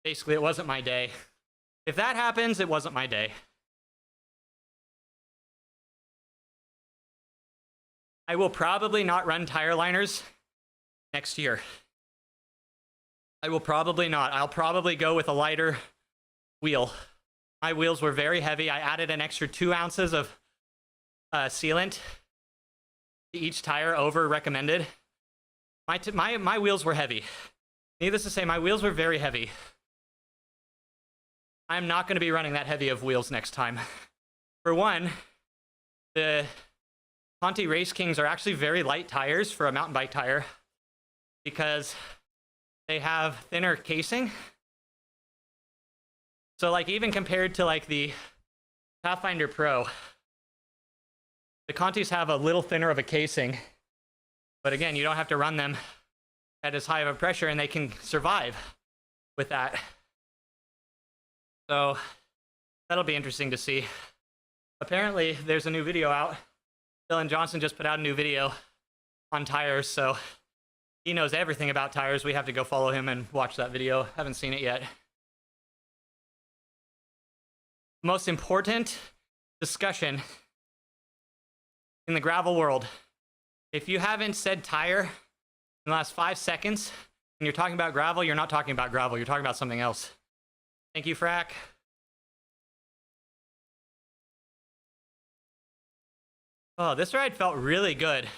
basically it wasn't my day. If that happens, it wasn't my day. I will probably not run tire liners next year. I will probably not. I'll probably go with a lighter wheel. My wheels were very heavy. I added an extra 2 ounces of sealant to each tire over recommended. My wheels were heavy. Needless to say, my wheels were very heavy. I'm not going to be running that heavy of wheels next time. For one, the Conti Race Kings are actually very light tires for a mountain bike tire because they have thinner casing. So like even compared to like the Pathfinder Pro, the Contis have a little thinner of a casing, but again, you don't have to run them at as high of a pressure and they can survive with that. So that'll be interesting to see. Apparently there's a new video out. Dylan Johnson just put out a new video on tires, so he knows everything about tires. We have to go follow him and watch that video. Haven't seen it yet. Most important discussion in the gravel world. If you haven't said tire in the last 5 seconds and you're talking about gravel, you're not talking about gravel. You're talking about something else. Thank you, Frack. Oh, this ride felt really good.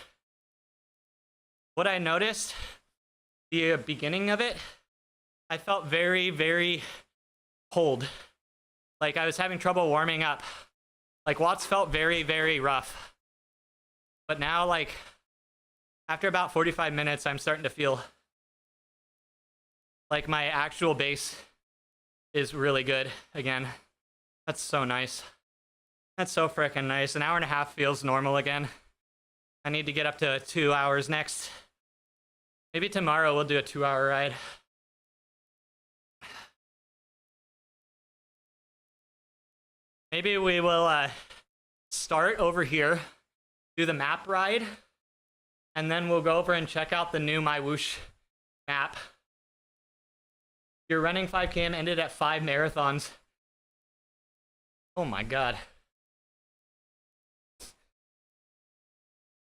What I noticed, the beginning of it, I felt very, very cold. Like I was having trouble warming up. Like watts felt very, very rough. But now, like, after about 45 minutes, I'm starting to feel like my actual base is really good again. That's so nice. That's so freaking nice. An hour and a half feels normal again. I need to get up to 2 hours next. Maybe tomorrow we'll do a 2-hour ride. Maybe we will start over here, do the map ride, and then we'll go over and check out the new My Whoosh map. You're running 5km, ended at 5 marathons. Oh my god.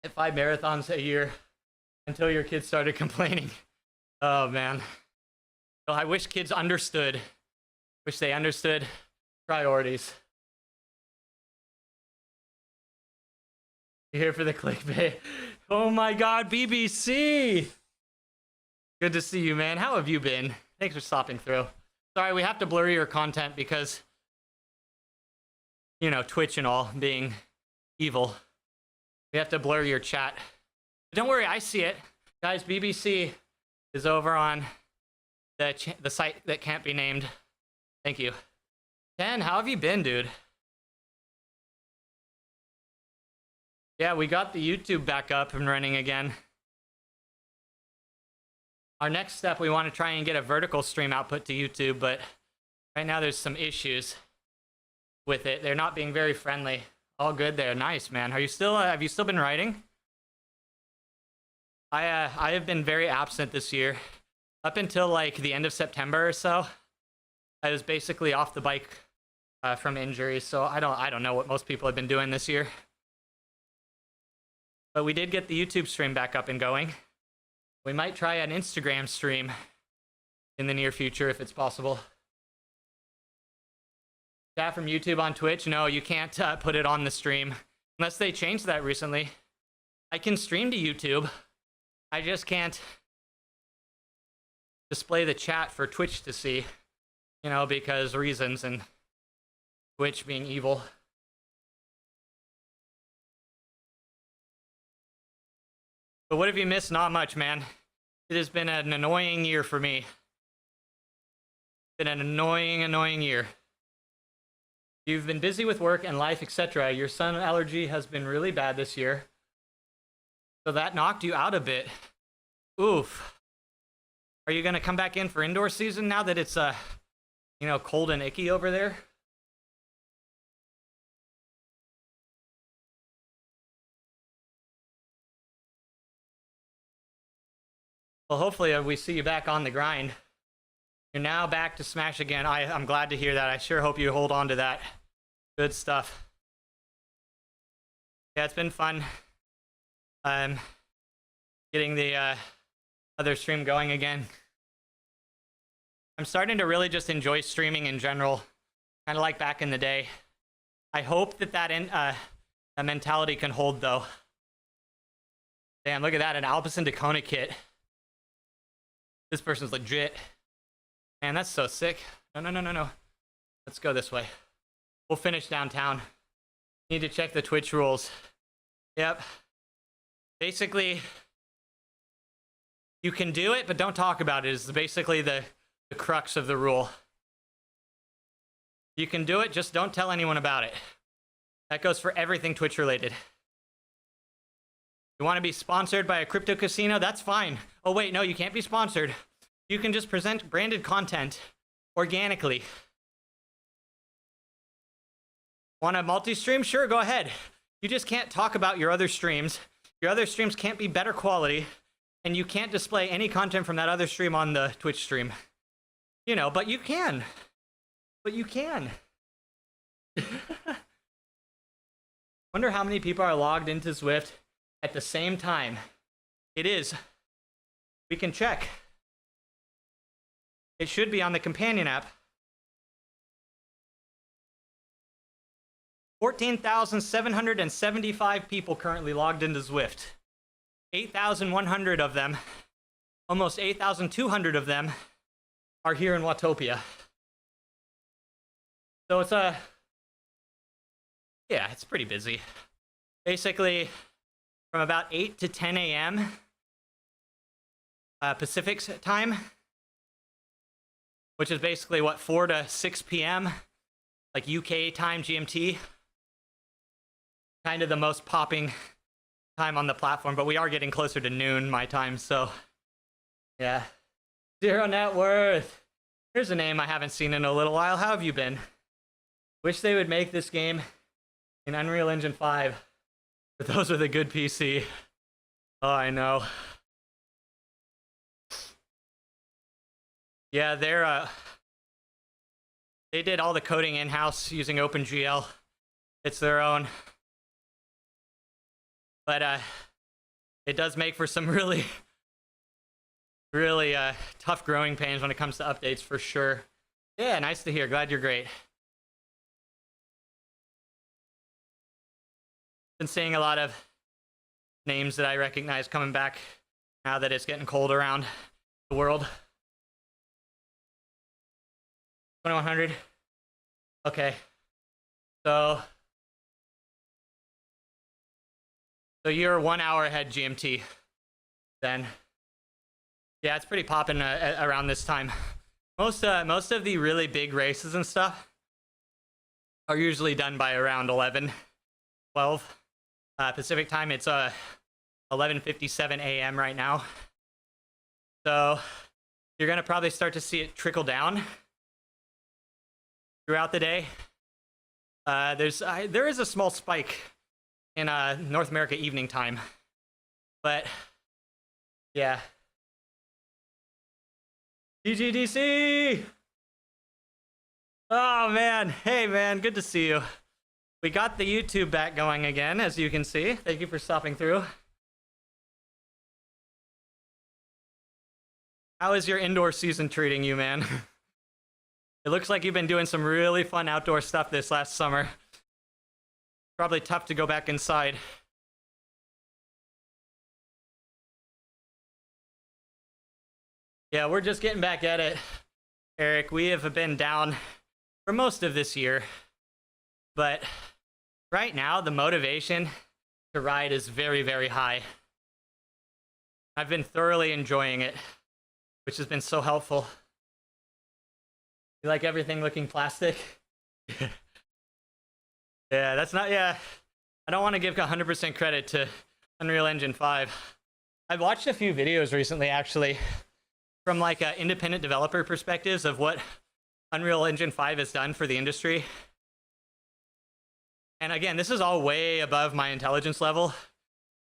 At 5 marathons a year until your kids started complaining. Oh man. So I wish kids understood. Wish they understood priorities. You here for the clickbait? Oh my god, BBC! Good to see you, man. How have you been? Thanks for stopping through. Sorry, we have to blur your content because, you know, Twitch and all being evil. We have to blur your chat. But don't worry, I see it. Guys, BBC is over on the site that can't be named. Thank you. Ken, how have you been, dude? Yeah, we got the YouTube back up and running again. Our next step, we want to try and get a vertical stream output to YouTube, but right now there's some issues with it. They're not being very friendly. All good there. Nice, man. Are you still have you still been writing? I have been very absent this year. Up until like the end of September or so, I was basically off the bike from injuries, so I don't know what most people have been doing this year. But we did get the YouTube stream back up and going. We might try an Instagram stream in the near future if it's possible. Chat from YouTube on Twitch? No, you can't put it on the stream unless they changed that recently. I can stream to YouTube. I just can't display the chat for Twitch to see, you know, because reasons and Twitch being evil. But what have you missed? Not much, man. It has been an annoying year for me. Been an annoying year. You've been busy with work and life, etc. Your sun allergy has been really bad this year. So that knocked you out a bit. Oof. Are you gonna come back in for indoor season now that it's you know, cold and icky over there? Well, hopefully we see you back on the grind. You're now back to Smash again. I'm glad to hear that. I sure hope you hold on to that. Good stuff. Yeah, it's been fun. Getting the other stream going again. I'm starting to really just enjoy streaming in general, kind of like back in the day. I hope that mentality can hold, though. Damn, look at that, an Alpecin Dacona kit. This person's legit. Man, that's so sick. No. Let's go this way. We'll finish downtown. Need to check the Twitch rules. Yep. Basically, you can do it, but don't talk about it, is basically the crux of the rule. You can do it, just don't tell anyone about it. That goes for everything Twitch related. You want to be sponsored by a crypto casino? That's fine. Oh wait, no, you can't be sponsored. You can just present branded content organically. Want a multi-stream? Sure, go ahead. You just can't talk about your other streams. Your other streams can't be better quality, and you can't display any content from that other stream on the Twitch stream. You know, but you can. But you can. Wonder how many people are logged into Zwift at the same time. It is. We can check. It should be on the companion app. 14,775 people currently logged into Zwift. 8,100 of them, almost 8,200 of them, are here in Watopia. So it's yeah, it's pretty busy. Basically, from about 8 to 10 a.m. Pacific time, which is basically what, 4 to 6 p.m. like UK time, GMT. Kind of the most popping time on the platform, but we are getting closer to noon my time, so yeah. Zero net worth. Here's a name I haven't seen in a little while. How have you been? Wish they would make this game in Unreal Engine 5, but those are the good PC. Oh, I know. Yeah, they did all the coding in-house using OpenGL. It's their own. But it does make for some really tough growing pains when it comes to updates, for sure. Yeah, nice to hear. Glad you're great. Been seeing a lot of names that I recognize coming back now that it's getting cold around the world. 2100. Okay. So you're 1 hour ahead GMT then. Yeah, it's pretty popping around this time. Most of the really big races and stuff are usually done by around 11, 12 Pacific time. It's 11:57 a.m. right now. So you're gonna probably start to see it trickle down throughout the day. There is a small spike in North America evening time, but yeah. DGDC! Oh man, hey man, good to see you. We got the YouTube back going again, as you can see. Thank you for stopping through. How is your indoor season treating you, man? It looks like you've been doing some really fun outdoor stuff this last summer. Probably tough to go back inside. Yeah, we're just getting back at it, Eric. We have been down for most of this year, but right now the motivation to ride is very, very high. I've been thoroughly enjoying it, which has been so helpful. You like everything looking plastic? Yeah, that's not, yeah. I don't want to give 100% credit to Unreal Engine 5. I've watched a few videos recently, actually, from like independent developer perspectives of what Unreal Engine 5 has done for the industry. And again, this is all way above my intelligence level.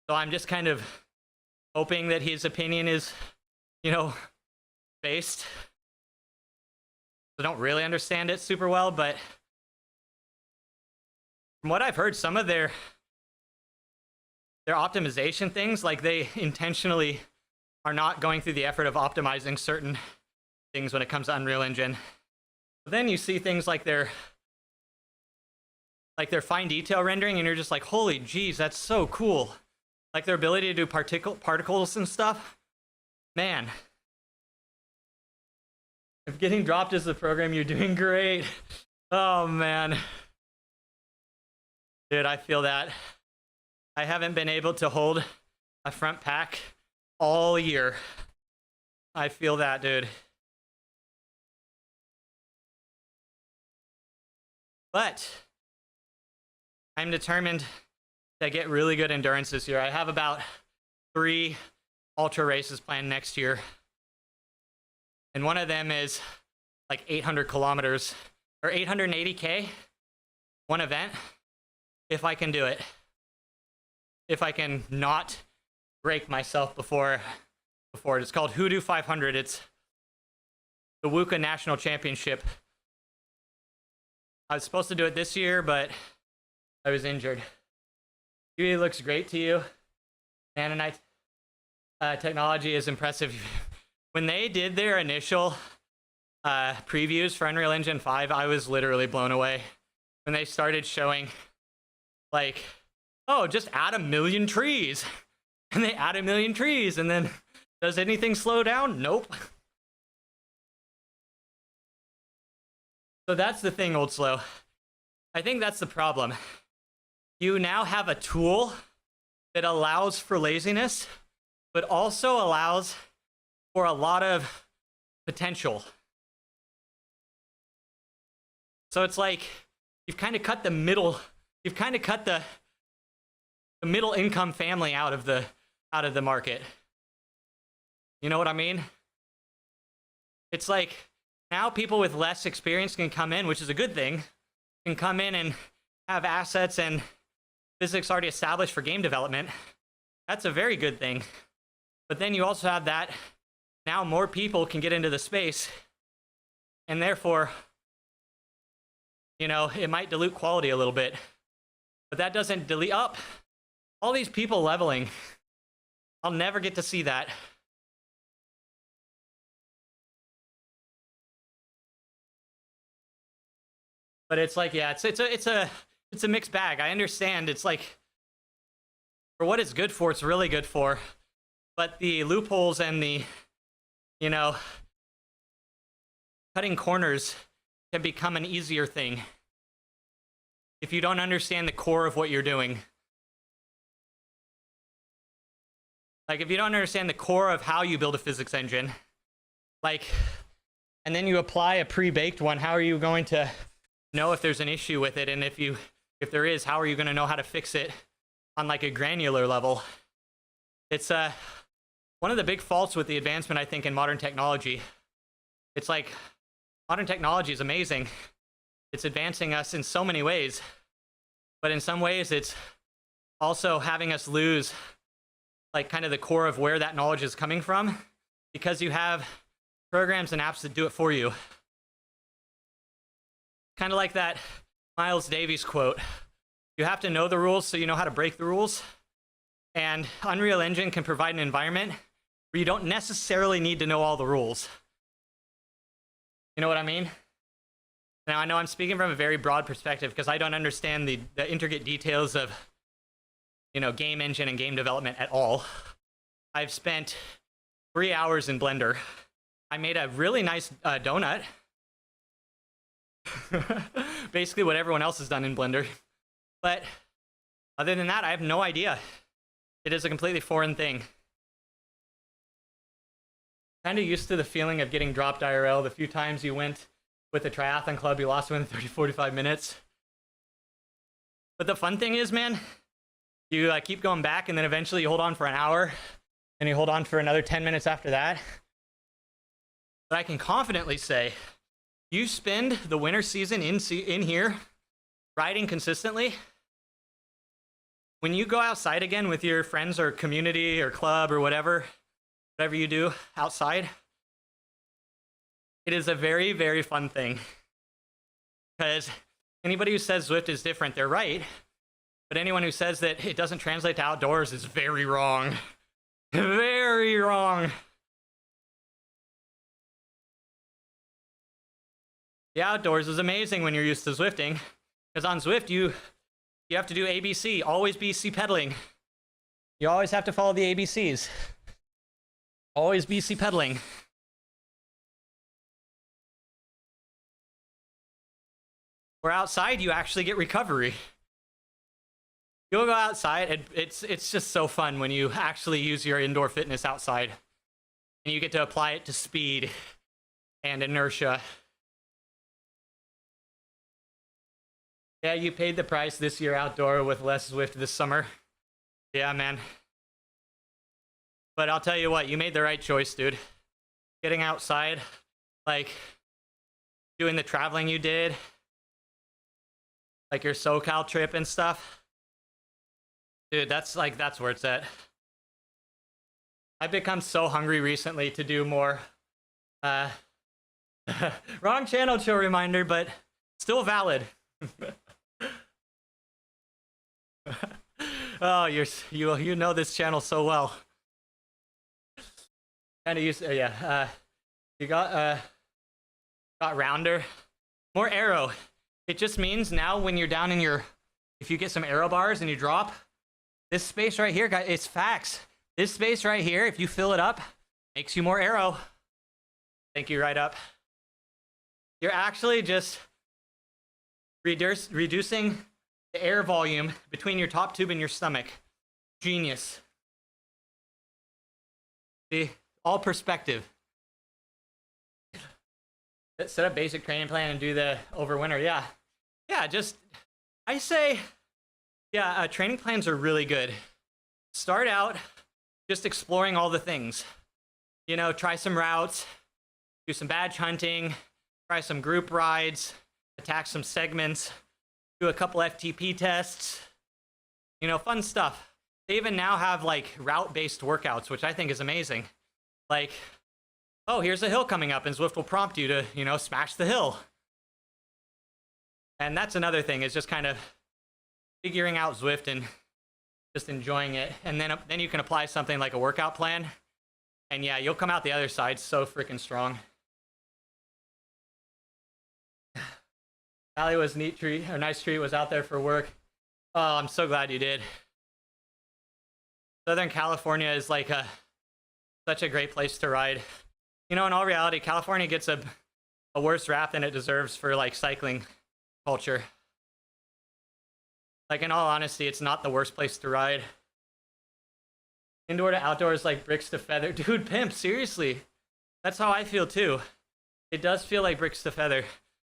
So I'm just kind of hoping that his opinion is, you know, based. I don't really understand it super well, but from what I've heard, some of their optimization things, like they intentionally are not going through the effort of optimizing certain things when it comes to Unreal Engine. But then you see things like their fine detail rendering, and you're just like, holy jeez, that's so cool. Like their ability to do particles and stuff. Man. If getting dropped is the program, you're doing great. Oh man. Dude, I feel that. I haven't been able to hold a front pack all year. I feel that, dude. But I'm determined to get really good endurance this year. I have about 3 ultra races planned next year. And one of them is like 800 kilometers or 880K, one event, if I can do it. If I can not break myself before it. It's called Hoodoo 500. It's the WUKA National Championship. I was supposed to do it this year, but I was injured. It looks great to you. Nanonite technology is impressive. When they did their initial previews for Unreal Engine 5, I was literally blown away. When they started showing, like, oh, just add 1,000,000 trees. And they add 1,000,000 trees, and then does anything slow down? Nope. So that's the thing, Old Slow. I think that's the problem. You now have a tool that allows for laziness, but also allows for a lot of potential. So it's like you've kind of cut the middle income family out of the market. You know what I mean? It's like now people with less experience can come in, which is a good thing, can come in and have assets and physics already established for game development. That's a very good thing. But then you also have that now more people can get into the space, and therefore, you know, it might dilute quality a little bit. But that doesn't delete up all these people leveling. I'll never get to see that. But it's like, yeah, it's a mixed bag. I understand. It's like, for what it's good for, it's really good for. But the loopholes and the, you know, cutting corners can become an easier thing if you don't understand the core of what you're doing. Like, if you don't understand the core of how you build a physics engine, like, and then you apply a pre-baked one, how are you going to know if there's an issue with it? And if there is, how are you going to know how to fix it on like a granular level? It's one of the big faults with the advancement, I think, in modern technology. It's like modern technology is amazing. It's advancing us in so many ways, but in some ways it's also having us lose like kind of the core of where that knowledge is coming from, because you have programs and apps that do it for you. Kind of like that Miles Davis quote. You have to know the rules so you know how to break the rules. And Unreal Engine can provide an environment where you don't necessarily need to know all the rules. You know what I mean? Now, I know I'm speaking from a very broad perspective because I don't understand the intricate details of, you know, game engine and game development at all. I've spent 3 hours in Blender. I made a really nice donut. Basically what everyone else has done in Blender. But other than that, I have no idea. It is a completely foreign thing. Kind of used to the feeling of getting dropped IRL. The few times you went with a triathlon club, you lost within 30-45 minutes. But the fun thing is, man, you keep going back, and then eventually you hold on for an hour, and you hold on for another 10 minutes after that. But I can confidently say, you spend the winter season in here, riding consistently. When you go outside again with your friends or community or club or whatever you do outside, it is a very, very fun thing. Because anybody who says Zwift is different, they're right. But anyone who says that it doesn't translate to outdoors is very wrong. Very wrong. The outdoors is amazing when you're used to Zwifting. Because on Zwift, you have to do ABC, always BC pedaling. You always have to follow the ABCs. Always BC pedaling. Where outside, you actually get recovery. You'll go outside, and it's just so fun when you actually use your indoor fitness outside. And you get to apply it to speed and inertia. Yeah, you paid the price this year outdoor with less Zwift this summer. Yeah, man. But I'll tell you what, you made the right choice, dude. Getting outside, like doing the traveling you did, like your SoCal trip and stuff. Dude, that's where it's at. I've become so hungry recently to do more. Wrong channel chill reminder, but still valid. Oh, you know this channel so well. Kind of used, yeah. You got rounder, more arrow. It just means now when you're down in your, if you get some arrow bars and you drop, this space right here, guys, it's facts. This space right here, if you fill it up, makes you more arrow. Thank you, right up. You're actually just reducing the air volume between your top tube and your stomach. Genius. See, all perspective. Set up basic training plan and do the over winter. Yeah, just, I say, yeah, training plans are really good. Start out just exploring all the things. You know, try some routes, do some badge hunting, try some group rides, attack some segments, do a couple FTP tests, you know, fun stuff. They even now have like route-based workouts, which I think is amazing. Like, oh, here's a hill coming up, and Zwift will prompt you to, you know, smash the hill. And that's another thing, is just kind of figuring out Zwift and just enjoying it. And then you can apply something like a workout plan, and yeah, you'll come out the other side so freaking strong. Allie was nice treat, was out there for work. Oh, I'm so glad you did. Southern California is like such a great place to ride. You know, in all reality, California gets a worse rap than it deserves for like cycling culture. Like, in all honesty, it's not the worst place to ride. Indoor to outdoor is like bricks to feather. Dude, pimp, seriously. That's how I feel too. It does feel like bricks to feather.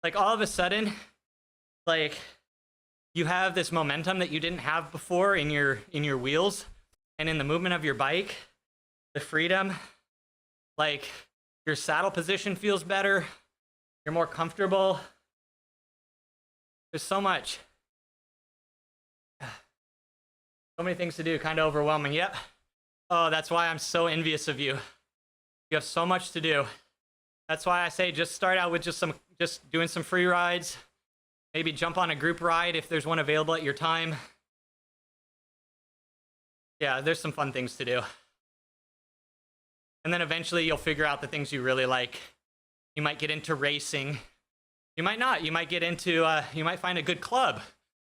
Like, all of a sudden, like, you have this momentum that you didn't have before in your wheels and in the movement of your bike, the freedom, like, your saddle position feels better, you're more comfortable. There's so much. So many things to do, kind of overwhelming. Yep. Oh, that's why I'm so envious of you. You have so much to do. That's why I say just start out with just doing some free rides. Maybe jump on a group ride if there's one available at your time. Yeah, there's some fun things to do. And then eventually you'll figure out the things you really like. You might get into racing. You might not. You might get into, you might find a good club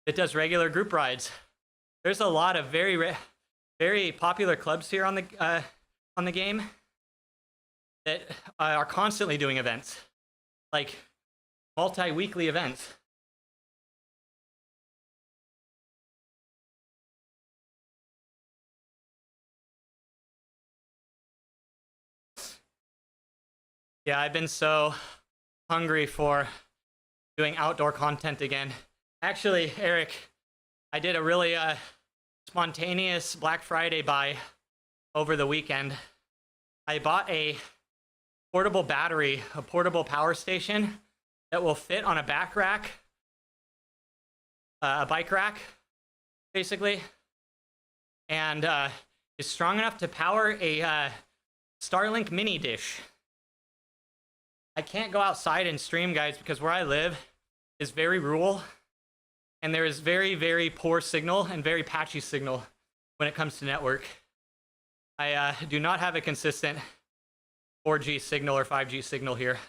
that does regular group rides. There's a lot of very popular clubs here on the game that are constantly doing events, like multi-weekly events. Yeah, I've been so hungry for doing outdoor content again. Actually, Eric, I did a really spontaneous Black Friday buy over the weekend. I bought a portable battery, a portable power station that will fit on a back rack, a bike rack, basically, and is strong enough to power a Starlink mini dish. I can't go outside and stream, guys, because where I live is very rural, and there is very, very poor signal and very patchy signal when it comes to network. I do not have a consistent 4G signal or 5G signal here.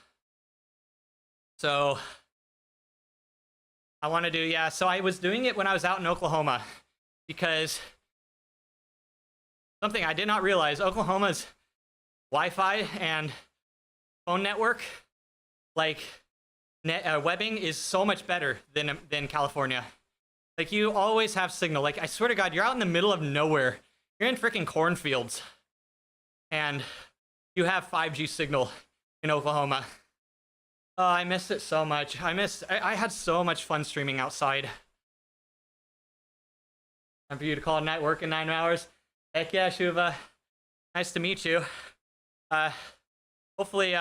So I want to do, yeah, so I was doing it when I was out in Oklahoma, because something I did not realize, Oklahoma's Wi-Fi and phone network, like webbing is so much better than California. Like, you always have signal. Like, I swear to God, you're out in the middle of nowhere. You're in freaking cornfields. And you have 5G signal in Oklahoma. Oh, I missed it so much. I had so much fun streaming outside. Time for you to call it night, working 9 hours. Heck yeah, Shuva. Nice to meet you. Hopefully,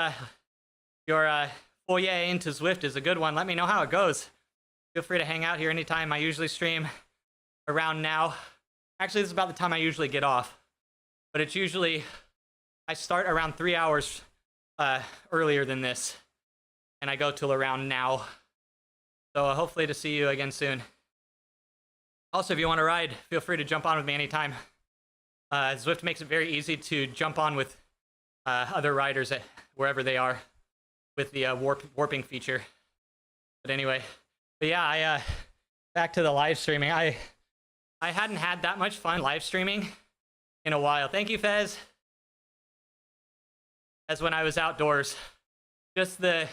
your foyer into Zwift is a good one. Let me know how it goes. Feel free to hang out here anytime. I usually stream around now. Actually, this is about the time I usually get off. But it's usually, I start around 3 hours earlier than this. And I go till around now. So hopefully to see you again soon. Also, if you want to ride, feel free to jump on with me anytime. Zwift makes it very easy to jump on with other riders at wherever they are with the warping feature. But anyway, but yeah, back to the live streaming. I hadn't had that much fun live streaming in a while. Thank you, Fez. As when I was outdoors. Just the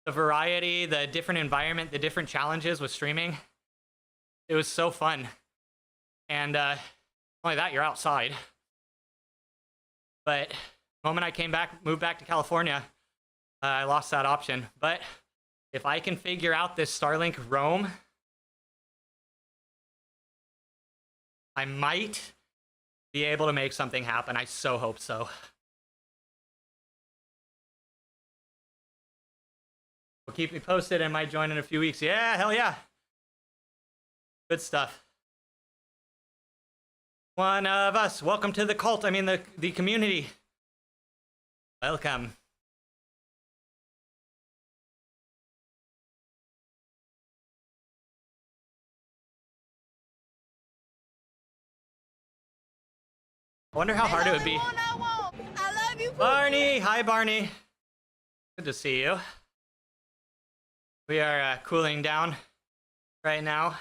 variety, the different environment, the different challenges with streaming. It was so fun. And not only that, you're outside. But the moment I moved back to California, I lost that option. But if I can figure out this Starlink roam, I might be able to make something happen. I so hope so. Well, keep me posted. I might join in a few weeks. Yeah, hell yeah. Good stuff. One of us. Welcome to the cult. I mean, the community. Welcome. I wonder how hard it would be. I love you, Barney! Hi, Barney. Good to see you. We are cooling down right now.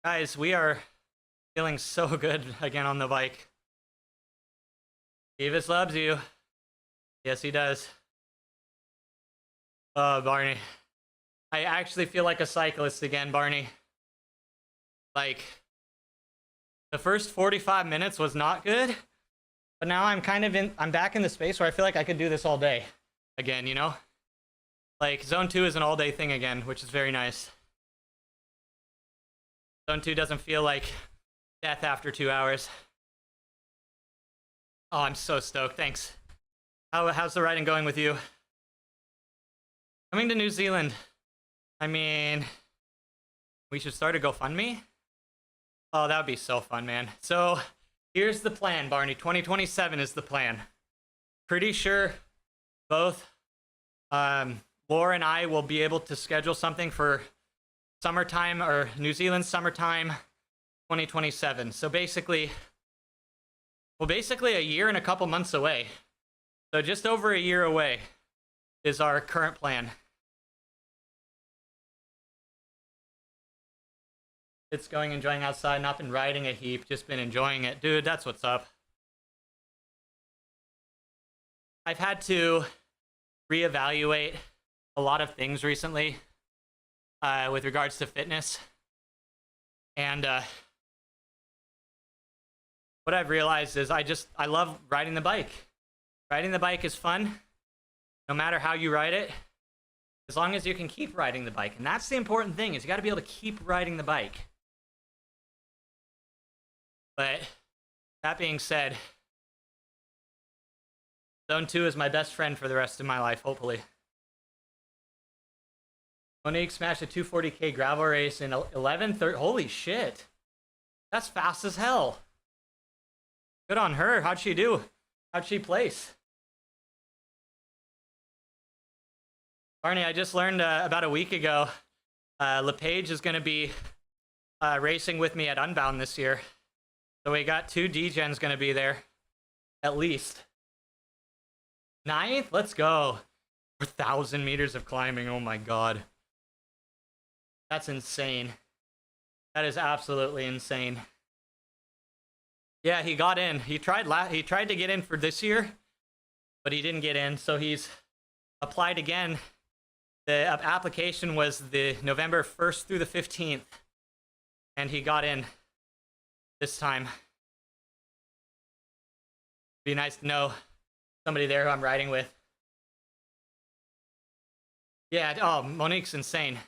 Guys, we are feeling so good again on the bike. Davis loves you. Yes, he does. Oh, Barney. I actually feel like a cyclist again, Barney. Like, the first 45 minutes was not good, but now I'm back in the space where I feel like I could do this all day again, you know? Like, Zone 2 is an all-day thing again, which is very nice. Zone 2 doesn't feel like death after 2 hours. Oh, I'm so stoked. Thanks. How's the riding going with you? Coming to New Zealand. I mean, we should start a GoFundMe. Oh, that would be so fun, man. So, here's the plan, Barney. 2027 is the plan. Pretty sure both Laura and I will be able to schedule something for summertime, or New Zealand summertime 2027. So basically a year and a couple months away. So just over a year away is our current plan. It's going, enjoying outside, not been riding a heap, just been enjoying it. Dude, that's what's up. I've had to reevaluate a lot of things recently with regards to fitness. And what I've realized is I love riding the bike. Riding the bike is fun, no matter how you ride it, as long as you can keep riding the bike. And that's the important thing, is you got to be able to keep riding the bike. But that being said, Zone 2 is my best friend for the rest of my life, hopefully. Monique smashed a 240K gravel race in 11:30. Holy shit. That's fast as hell. Good on her. How'd she do? How'd she place? Barney, I just learned about a week ago, LePage is going to be racing with me at Unbound this year. So we got 2 D-Gens going to be there, at least. 9th? Let's go. 4,000 meters of climbing. Oh my god. That's insane. That is absolutely insane. Yeah, he got in. He tried to get in for this year, but he didn't get in, so he's applied again The application was the November 1st through the 15th, and he got in this time. Be nice to know somebody there who I'm riding with. Yeah, oh, Monique's insane.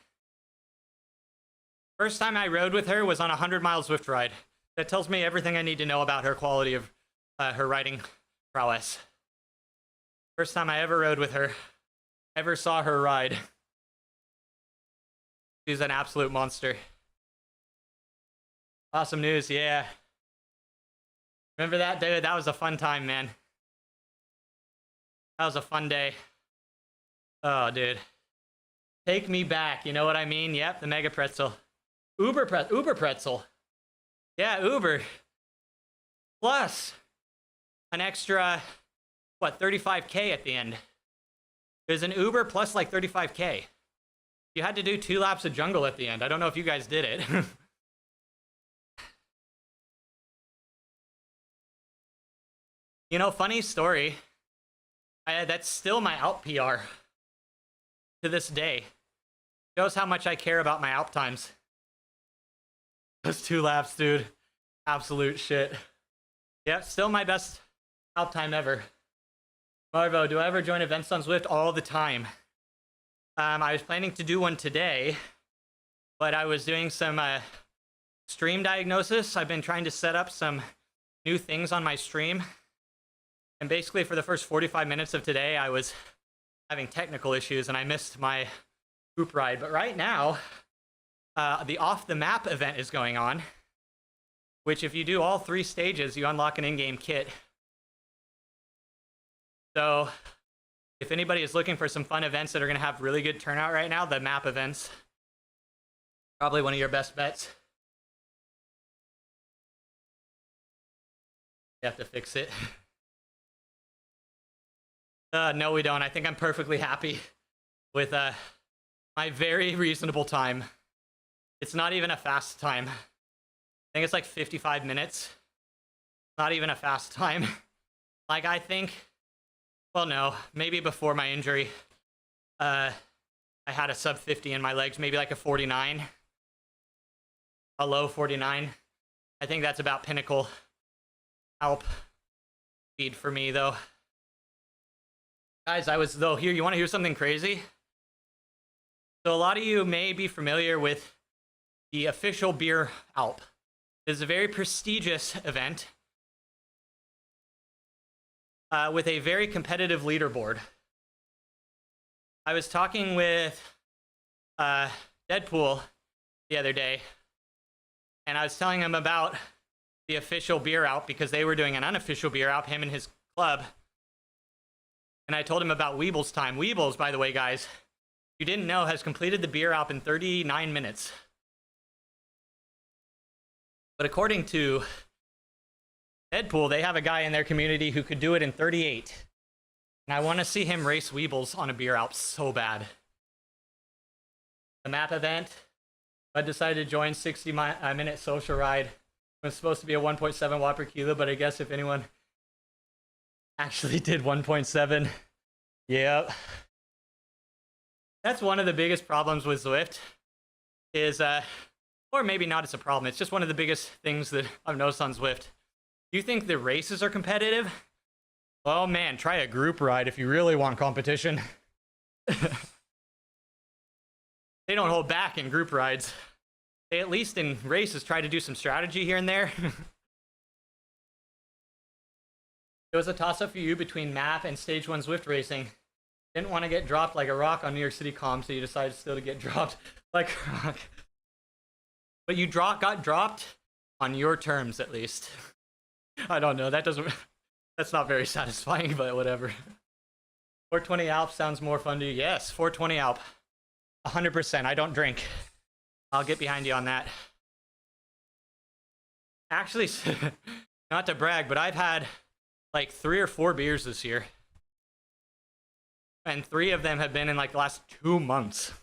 First time I rode with her was on a 100-mile Zwift ride. That tells me everything I need to know about her quality of her riding prowess. First time I ever rode with her, ever saw her ride. She's an absolute monster. Awesome news, yeah. Remember that, dude? That was a fun time, man. That was a fun day. Oh, dude. Take me back, you know what I mean? Yep, the Mega Pretzel. Uber Pretzel. Yeah, Uber. Plus an extra, what, 35K at the end. It was an Uber plus like 35K. You had to do 2 laps of jungle at the end. I don't know if you guys did it. You know, funny story. That's still my Alp PR to this day. Shows how much I care about my Alp times. Those 2 laps, dude. Absolute shit. Yep, still my best Alp time ever. Marvo, do I ever join events on Zwift? All the time. I was planning to do one today, but I was doing some stream diagnosis. I've been trying to set up some new things on my stream. And basically for the first 45 minutes of today, I was having technical issues and I missed my group ride. But right now, the Off the Map event is going on, which if you do all 3 stages, you unlock an in-game kit. So if anybody is looking for some fun events that are going to have really good turnout right now, the map events, probably one of your best bets. You have to fix it. No, we don't. I think I'm perfectly happy with my very reasonable time. It's not even a fast time. I think it's like 55 minutes. Not even a fast time. Like, I think, well, no, maybe before my injury, I had a sub 50 in my legs, maybe like a 49, a low 49. I think that's about pinnacle Alp speed for me, though. Guys, here, you want to hear something crazy? So a lot of you may be familiar with the official beer Alp. It's a very prestigious event with a very competitive leaderboard. I was talking with Deadpool the other day, and I was telling him about the official beer Alp because they were doing an unofficial beer Alp, him and his club. And I told him about Weeble's time. Weebles, by the way, guys, if you didn't know, has completed the beer Alp in 39 minutes. But according to Deadpool, they have a guy in their community who could do it in 38. And I want to see him race Weebles on a beer Alp so bad. The map event, I decided to join 60-minute social ride. It was supposed to be a 1.7 watt per kilo, but I guess if anyone actually did 1.7. Yep. That's one of the biggest problems with Zwift is, or maybe not it's a problem, it's just one of the biggest things that I've noticed on Zwift. You think the races are competitive? Well, man, try a group ride if you really want competition. They don't hold back in group rides. They, at least in races, try to do some strategy here and there. It was a toss-up for you between map and Stage 1 Zwift racing. Didn't want to get dropped like a rock on New York City comms, so you decided still to get dropped like a rock. But you got dropped on your terms, at least. I don't know, that's not very satisfying, but whatever. 420 Alp sounds more fun to you. Yes, 420 Alp. 100%, I don't drink. I'll get behind you on that. Actually, not to brag, but I've had like 3 or 4 beers this year. And 3 of them have been in like the last 2 months.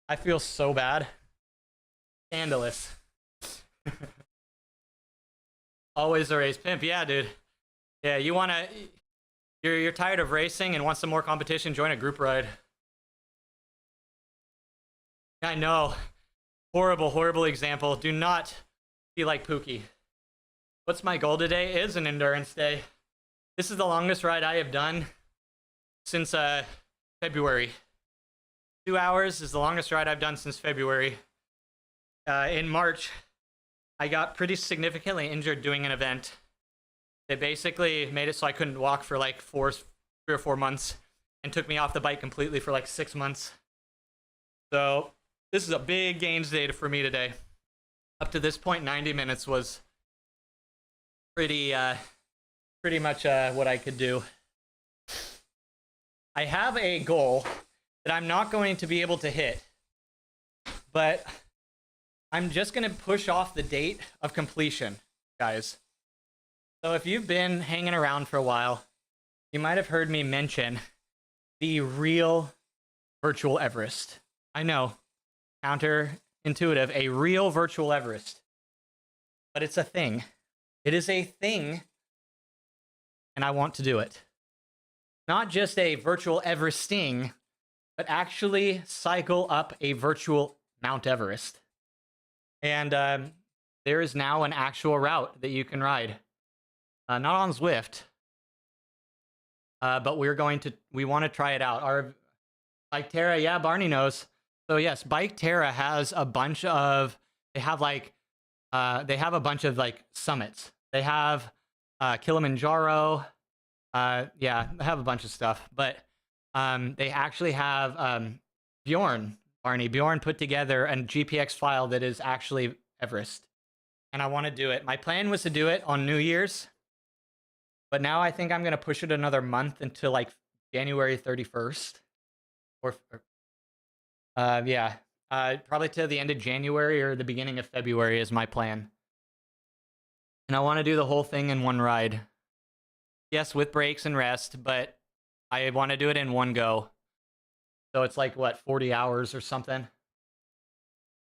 I feel so bad. Scandalous. Always a race pimp. Yeah, dude. Yeah, you're tired of racing and want some more competition, join a group ride. I know. Horrible, horrible example. Do not be like Pookie. What's my goal today? It is an endurance day. This is the longest ride I have done since February. 2 hours is the longest ride I've done since February. In March, I got pretty significantly injured doing an event. They basically made it so I couldn't walk for like 3 or 4 months and took me off the bike completely for like 6 months. So this is a big gains day for me today. Up to this point, 90 minutes was pretty much what I could do. I have a goal that I'm not going to be able to hit, but I'm just going to push off the date of completion, guys. So if you've been hanging around for a while, you might have heard me mention the real virtual Everest. I know, counterintuitive, a real virtual Everest. But it's a thing. It is a thing, and I want to do it. Not just a virtual Everesting, but actually cycle up a virtual Mount Everest. And there is now an actual route that you can ride. Not on Zwift, but we want to try it out. Our Bike Terra, yeah, Barney knows. So yes, Bike Terra has a bunch of, they have a bunch of like summits. They have Kilimanjaro, yeah, they have a bunch of stuff, but they actually have Bjorn put together a GPX file that is actually Everest. And I want to do it. My plan was to do it on New Year's, but now I think I'm going to push it another month until like January 31st. Yeah, probably to the end of January or the beginning of February is my plan. And I want to do the whole thing in one ride. Yes, with breaks and rest, but I want to do it in one go. So it's like, what, 40 hours or something?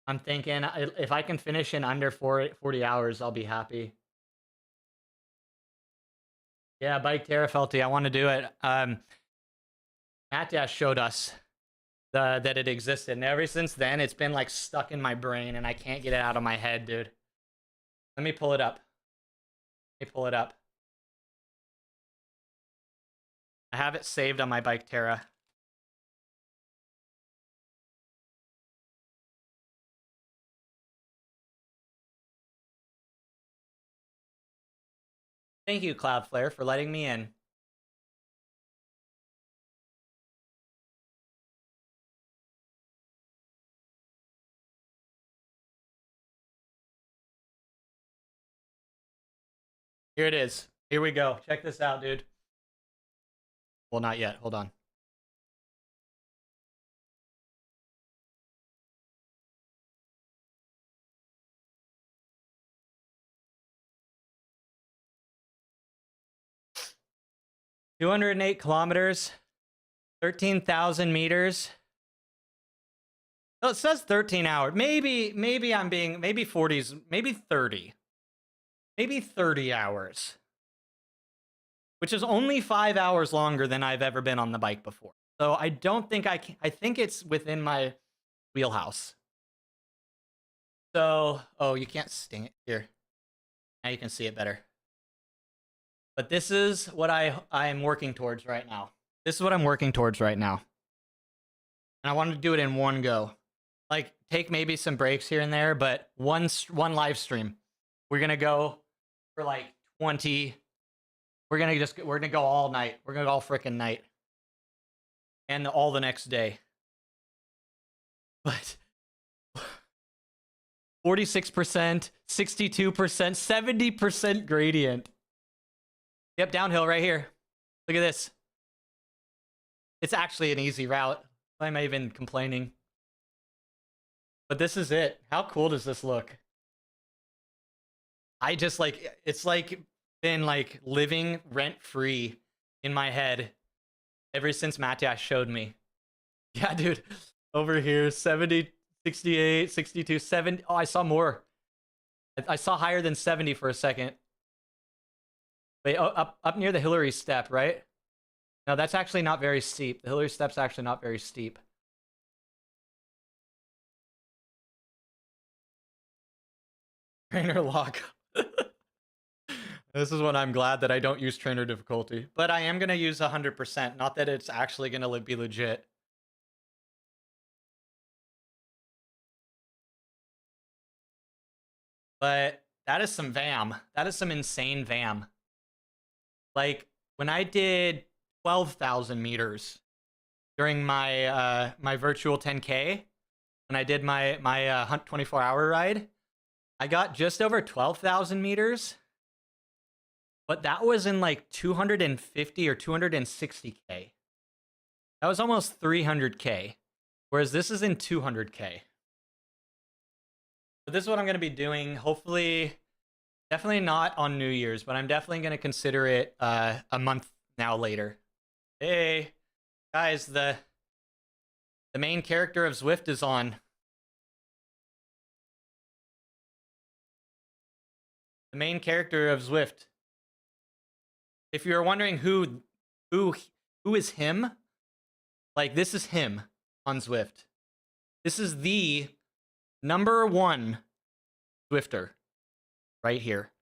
I'm thinking if I can finish in under 40 hours, I'll be happy. Yeah, Bike Terra Felty, I want to do it. Matt showed us that it existed, and ever since then, it's been like stuck in my brain, and I can't get it out of my head, dude. Let me pull it up. I have it saved on my Bike Terra. Thank you, Cloudflare, for letting me in. Here it is. Here we go. Check this out, dude. Well, not yet. Hold on. $208 kilometers, 13,000 meters. Oh, it says 13 hours. Maybe 40s, maybe 30. Maybe 30 hours. Which is only 5 hours longer than I've ever been on the bike before. So I don't think I think it's within my wheelhouse. So, oh, you can't sting it here. Now you can see it better. But this is what I am working towards right now. This is what I'm working towards right now. And I wanted to do it in one go. Like, take maybe some breaks here and there, but one live stream. We're going to go for like 20. We're going to go all night. We're going to go all freaking night. And all the next day. But 46%, 62%, 70% gradient. Yep, downhill right here. Look at this. It's actually an easy route. Why am I even complaining? But this is it. How cool does this look? I just like, it's like been like living rent-free in my head ever since Matthias showed me. Yeah, dude. Over here, 70, 68, 62, 70. Oh, I saw more. I saw higher than 70 for a second. Wait, oh, up near the Hillary step, right? No, that's actually not very steep. The Hillary step's actually not very steep. Trainer lock. This is when I'm glad that I don't use trainer difficulty. But I am going to use 100%. Not that it's actually going to be legit. But that is some VAM. That is some insane VAM. Like, when I did 12,000 meters during my my virtual 10K, when I did my Hunt 24-hour ride, I got just over 12,000 meters. But that was in like 250 or 260K. That was almost 300K. Whereas this is in 200K. But this is what I'm going to be doing. Hopefully, definitely not on New Year's, but I'm definitely going to consider it a month now later. Hey, guys, the main character of Zwift is on. The main character of Zwift. If you're wondering who is him, like, this is him on Zwift. This is the #1 Zwifter right here.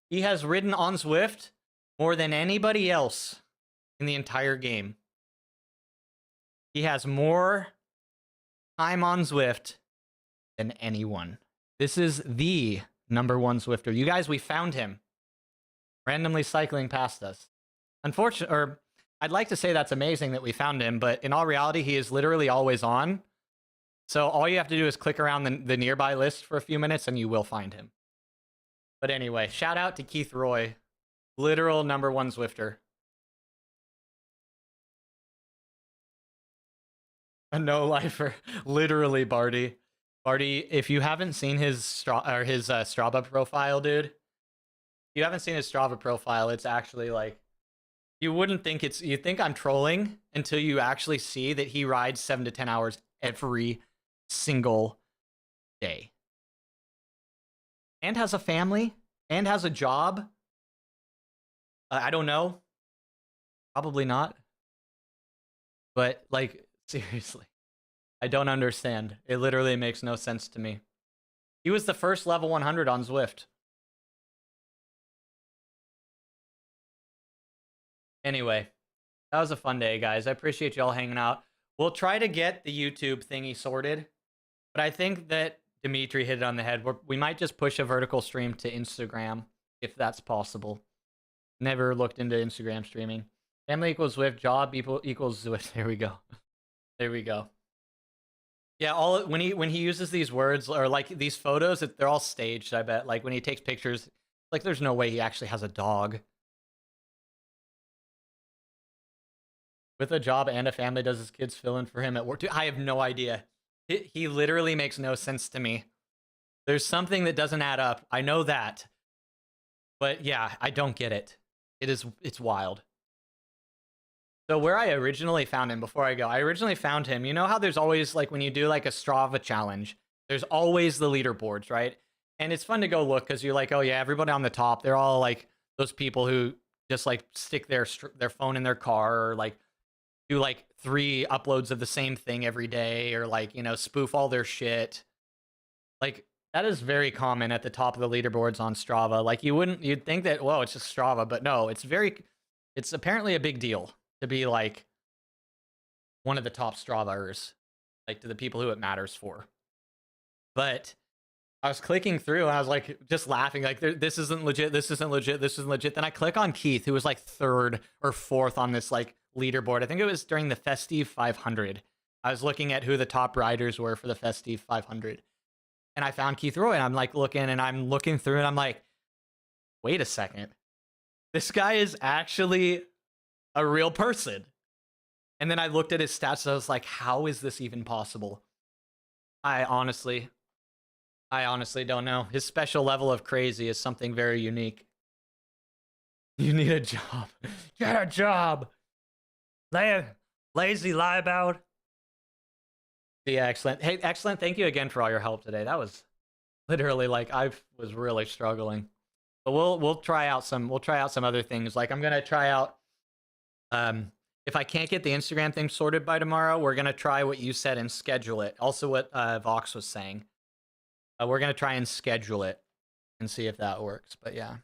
He has ridden on Zwift more than anybody else in the entire game. He has more time on Zwift than anyone. This is the #1 Zwifter. You guys, we found him. Randomly cycling past us. Unfortunately, or I'd like to say that's amazing that we found him, but in all reality, he is literally always on. So all you have to do is click around the nearby list for a few minutes and you will find him. But anyway, shout out to Keith Roy, literal #1 Zwifter. A no-lifer, literally, Barty. Barty, if you haven't seen his Strava profile, dude, you haven't seen his Strava profile, it's actually like, you wouldn't think you think I'm trolling until you actually see that he rides 7 to 10 hours every single day. And has a family, and has a job. I don't know. Probably not. But, like, seriously, I don't understand. It literally makes no sense to me. He was the first level 100 on Zwift. Anyway, that was a fun day, guys. I appreciate y'all hanging out. We'll try to get the YouTube thingy sorted, but I think that Dimitri hit it on the head. We might just push a vertical stream to Instagram, if that's possible. Never looked into Instagram streaming. Family equals Zwift, job equals Zwift. There we go. There we go. Yeah, when he uses these words, or like these photos, they're all staged, I bet. Like when he takes pictures, like there's no way he actually has a dog. With a job and a family, does his kids fill in for him at work? Dude, I have no idea. He literally makes no sense to me. There's something that doesn't add up. I know that. But yeah, I don't get it. It's wild. So where I originally found him, before I go, I originally found him, you know how there's always, like, when you do like a Strava challenge, there's always the leaderboards, right? And it's fun to go look because you're like, oh yeah, everybody on the top, they're all like those people who just like stick their phone in their car, or like do like 3 uploads of the same thing every day, or like, you know, spoof all their shit. Like, that is very common at the top of the leaderboards on Strava. Like, you'd think that, well, it's just Strava, but no, it's apparently a big deal to be like one of the top Stravers, like to the people who it matters for. But I was clicking through and I was like, just laughing, like, this isn't legit, this isn't legit, this isn't legit. Then I click on Keith, who was like 3rd or 4th on this like leaderboard. I think it was during the Festive 500. I was looking at who the top riders were for the Festive 500. And I found Keith Roy, and I'm like I'm looking through, and I'm like, wait a second. This guy is actually a real person. And then I looked at his stats, and I was like, how is this even possible? I honestly don't know. His special level of crazy is something very unique. You need a job. Get a job. Lazy lie about. Yeah, excellent. Hey, excellent. Thank you again for all your help today. That was literally like, I was really struggling. But we'll try out some other things. Like, I'm gonna try out if I can't get the Instagram thing sorted by tomorrow, we're gonna try what you said and schedule it. Also what Vox was saying. We're gonna try and schedule it and see if that works. But yeah,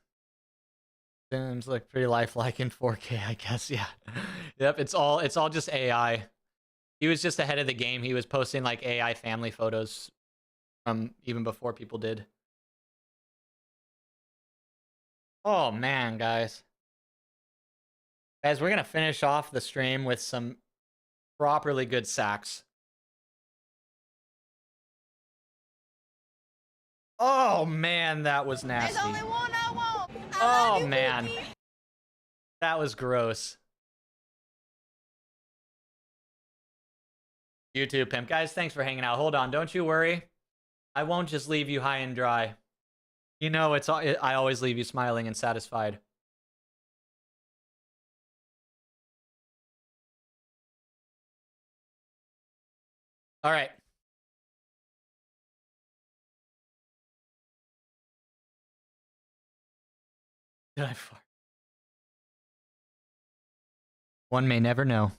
Sims look pretty lifelike in 4K, I guess. Yeah, yep. It's all just AI. He was just ahead of the game. He was posting like AI family photos from even before people did. Oh man, guys. Guys, we're gonna finish off the stream with some properly good sacks. Oh man, that was nasty. There's only one I want. Oh man. That was gross. YouTube pimp. Guys, thanks for hanging out. Hold on, don't you worry. I won't just leave you high and dry. You know, I always leave you smiling and satisfied. All right. Did I fart? One may never know.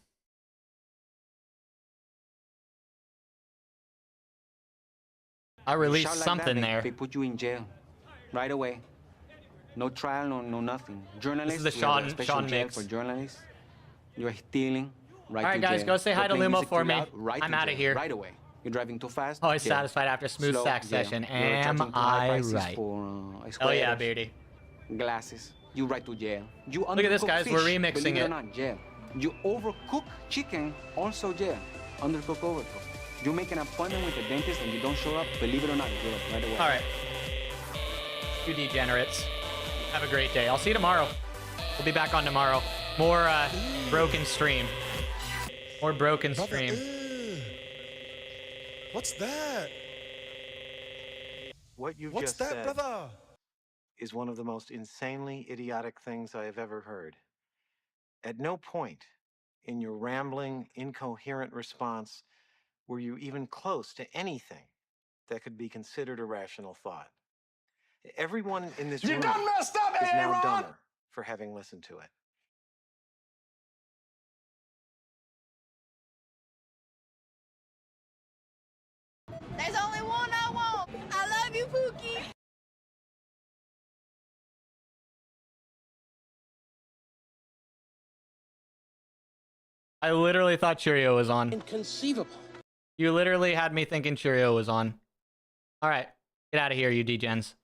I released Shout like something that, there. They put you in jail right away. No trial, no nothing. Journalists. This is the we have a Sean special jail mix. for journalists. You're stealing. Right. All right, to guys, jail. go say hi You're to playing Lumo music for too me. loud, right I'm to outta jail, here. Right away. You're driving too fast. Always jail. satisfied after smooth Slow, sack jail. session. You're Am charging too high I prices right? For, Oh yeah, sweaters, beauty. Glasses. You right to jail. You Look at this, undercook guys. Fish, We're remixing believe it. or not, jail. You overcook chicken, also jail. Undercook, overcook. You make an appointment with the dentist and you don't show up, believe it or not, jail right away. All right. You degenerates. Have a great day. I'll see you tomorrow. We'll be back on tomorrow. More broken stream. More broken stream. What's that? What you What's just that, said brother? is one of the most insanely idiotic things I have ever heard. At no point in your rambling, incoherent response were you even close to anything that could be considered a rational thought. Everyone in this room messed up, is now dumber for having listened to it. There's only one I want. I love you, Pookie. I literally thought Cheerio was on. Inconceivable. You literally had me thinking Cheerio was on. All right. Get out of here, you degens.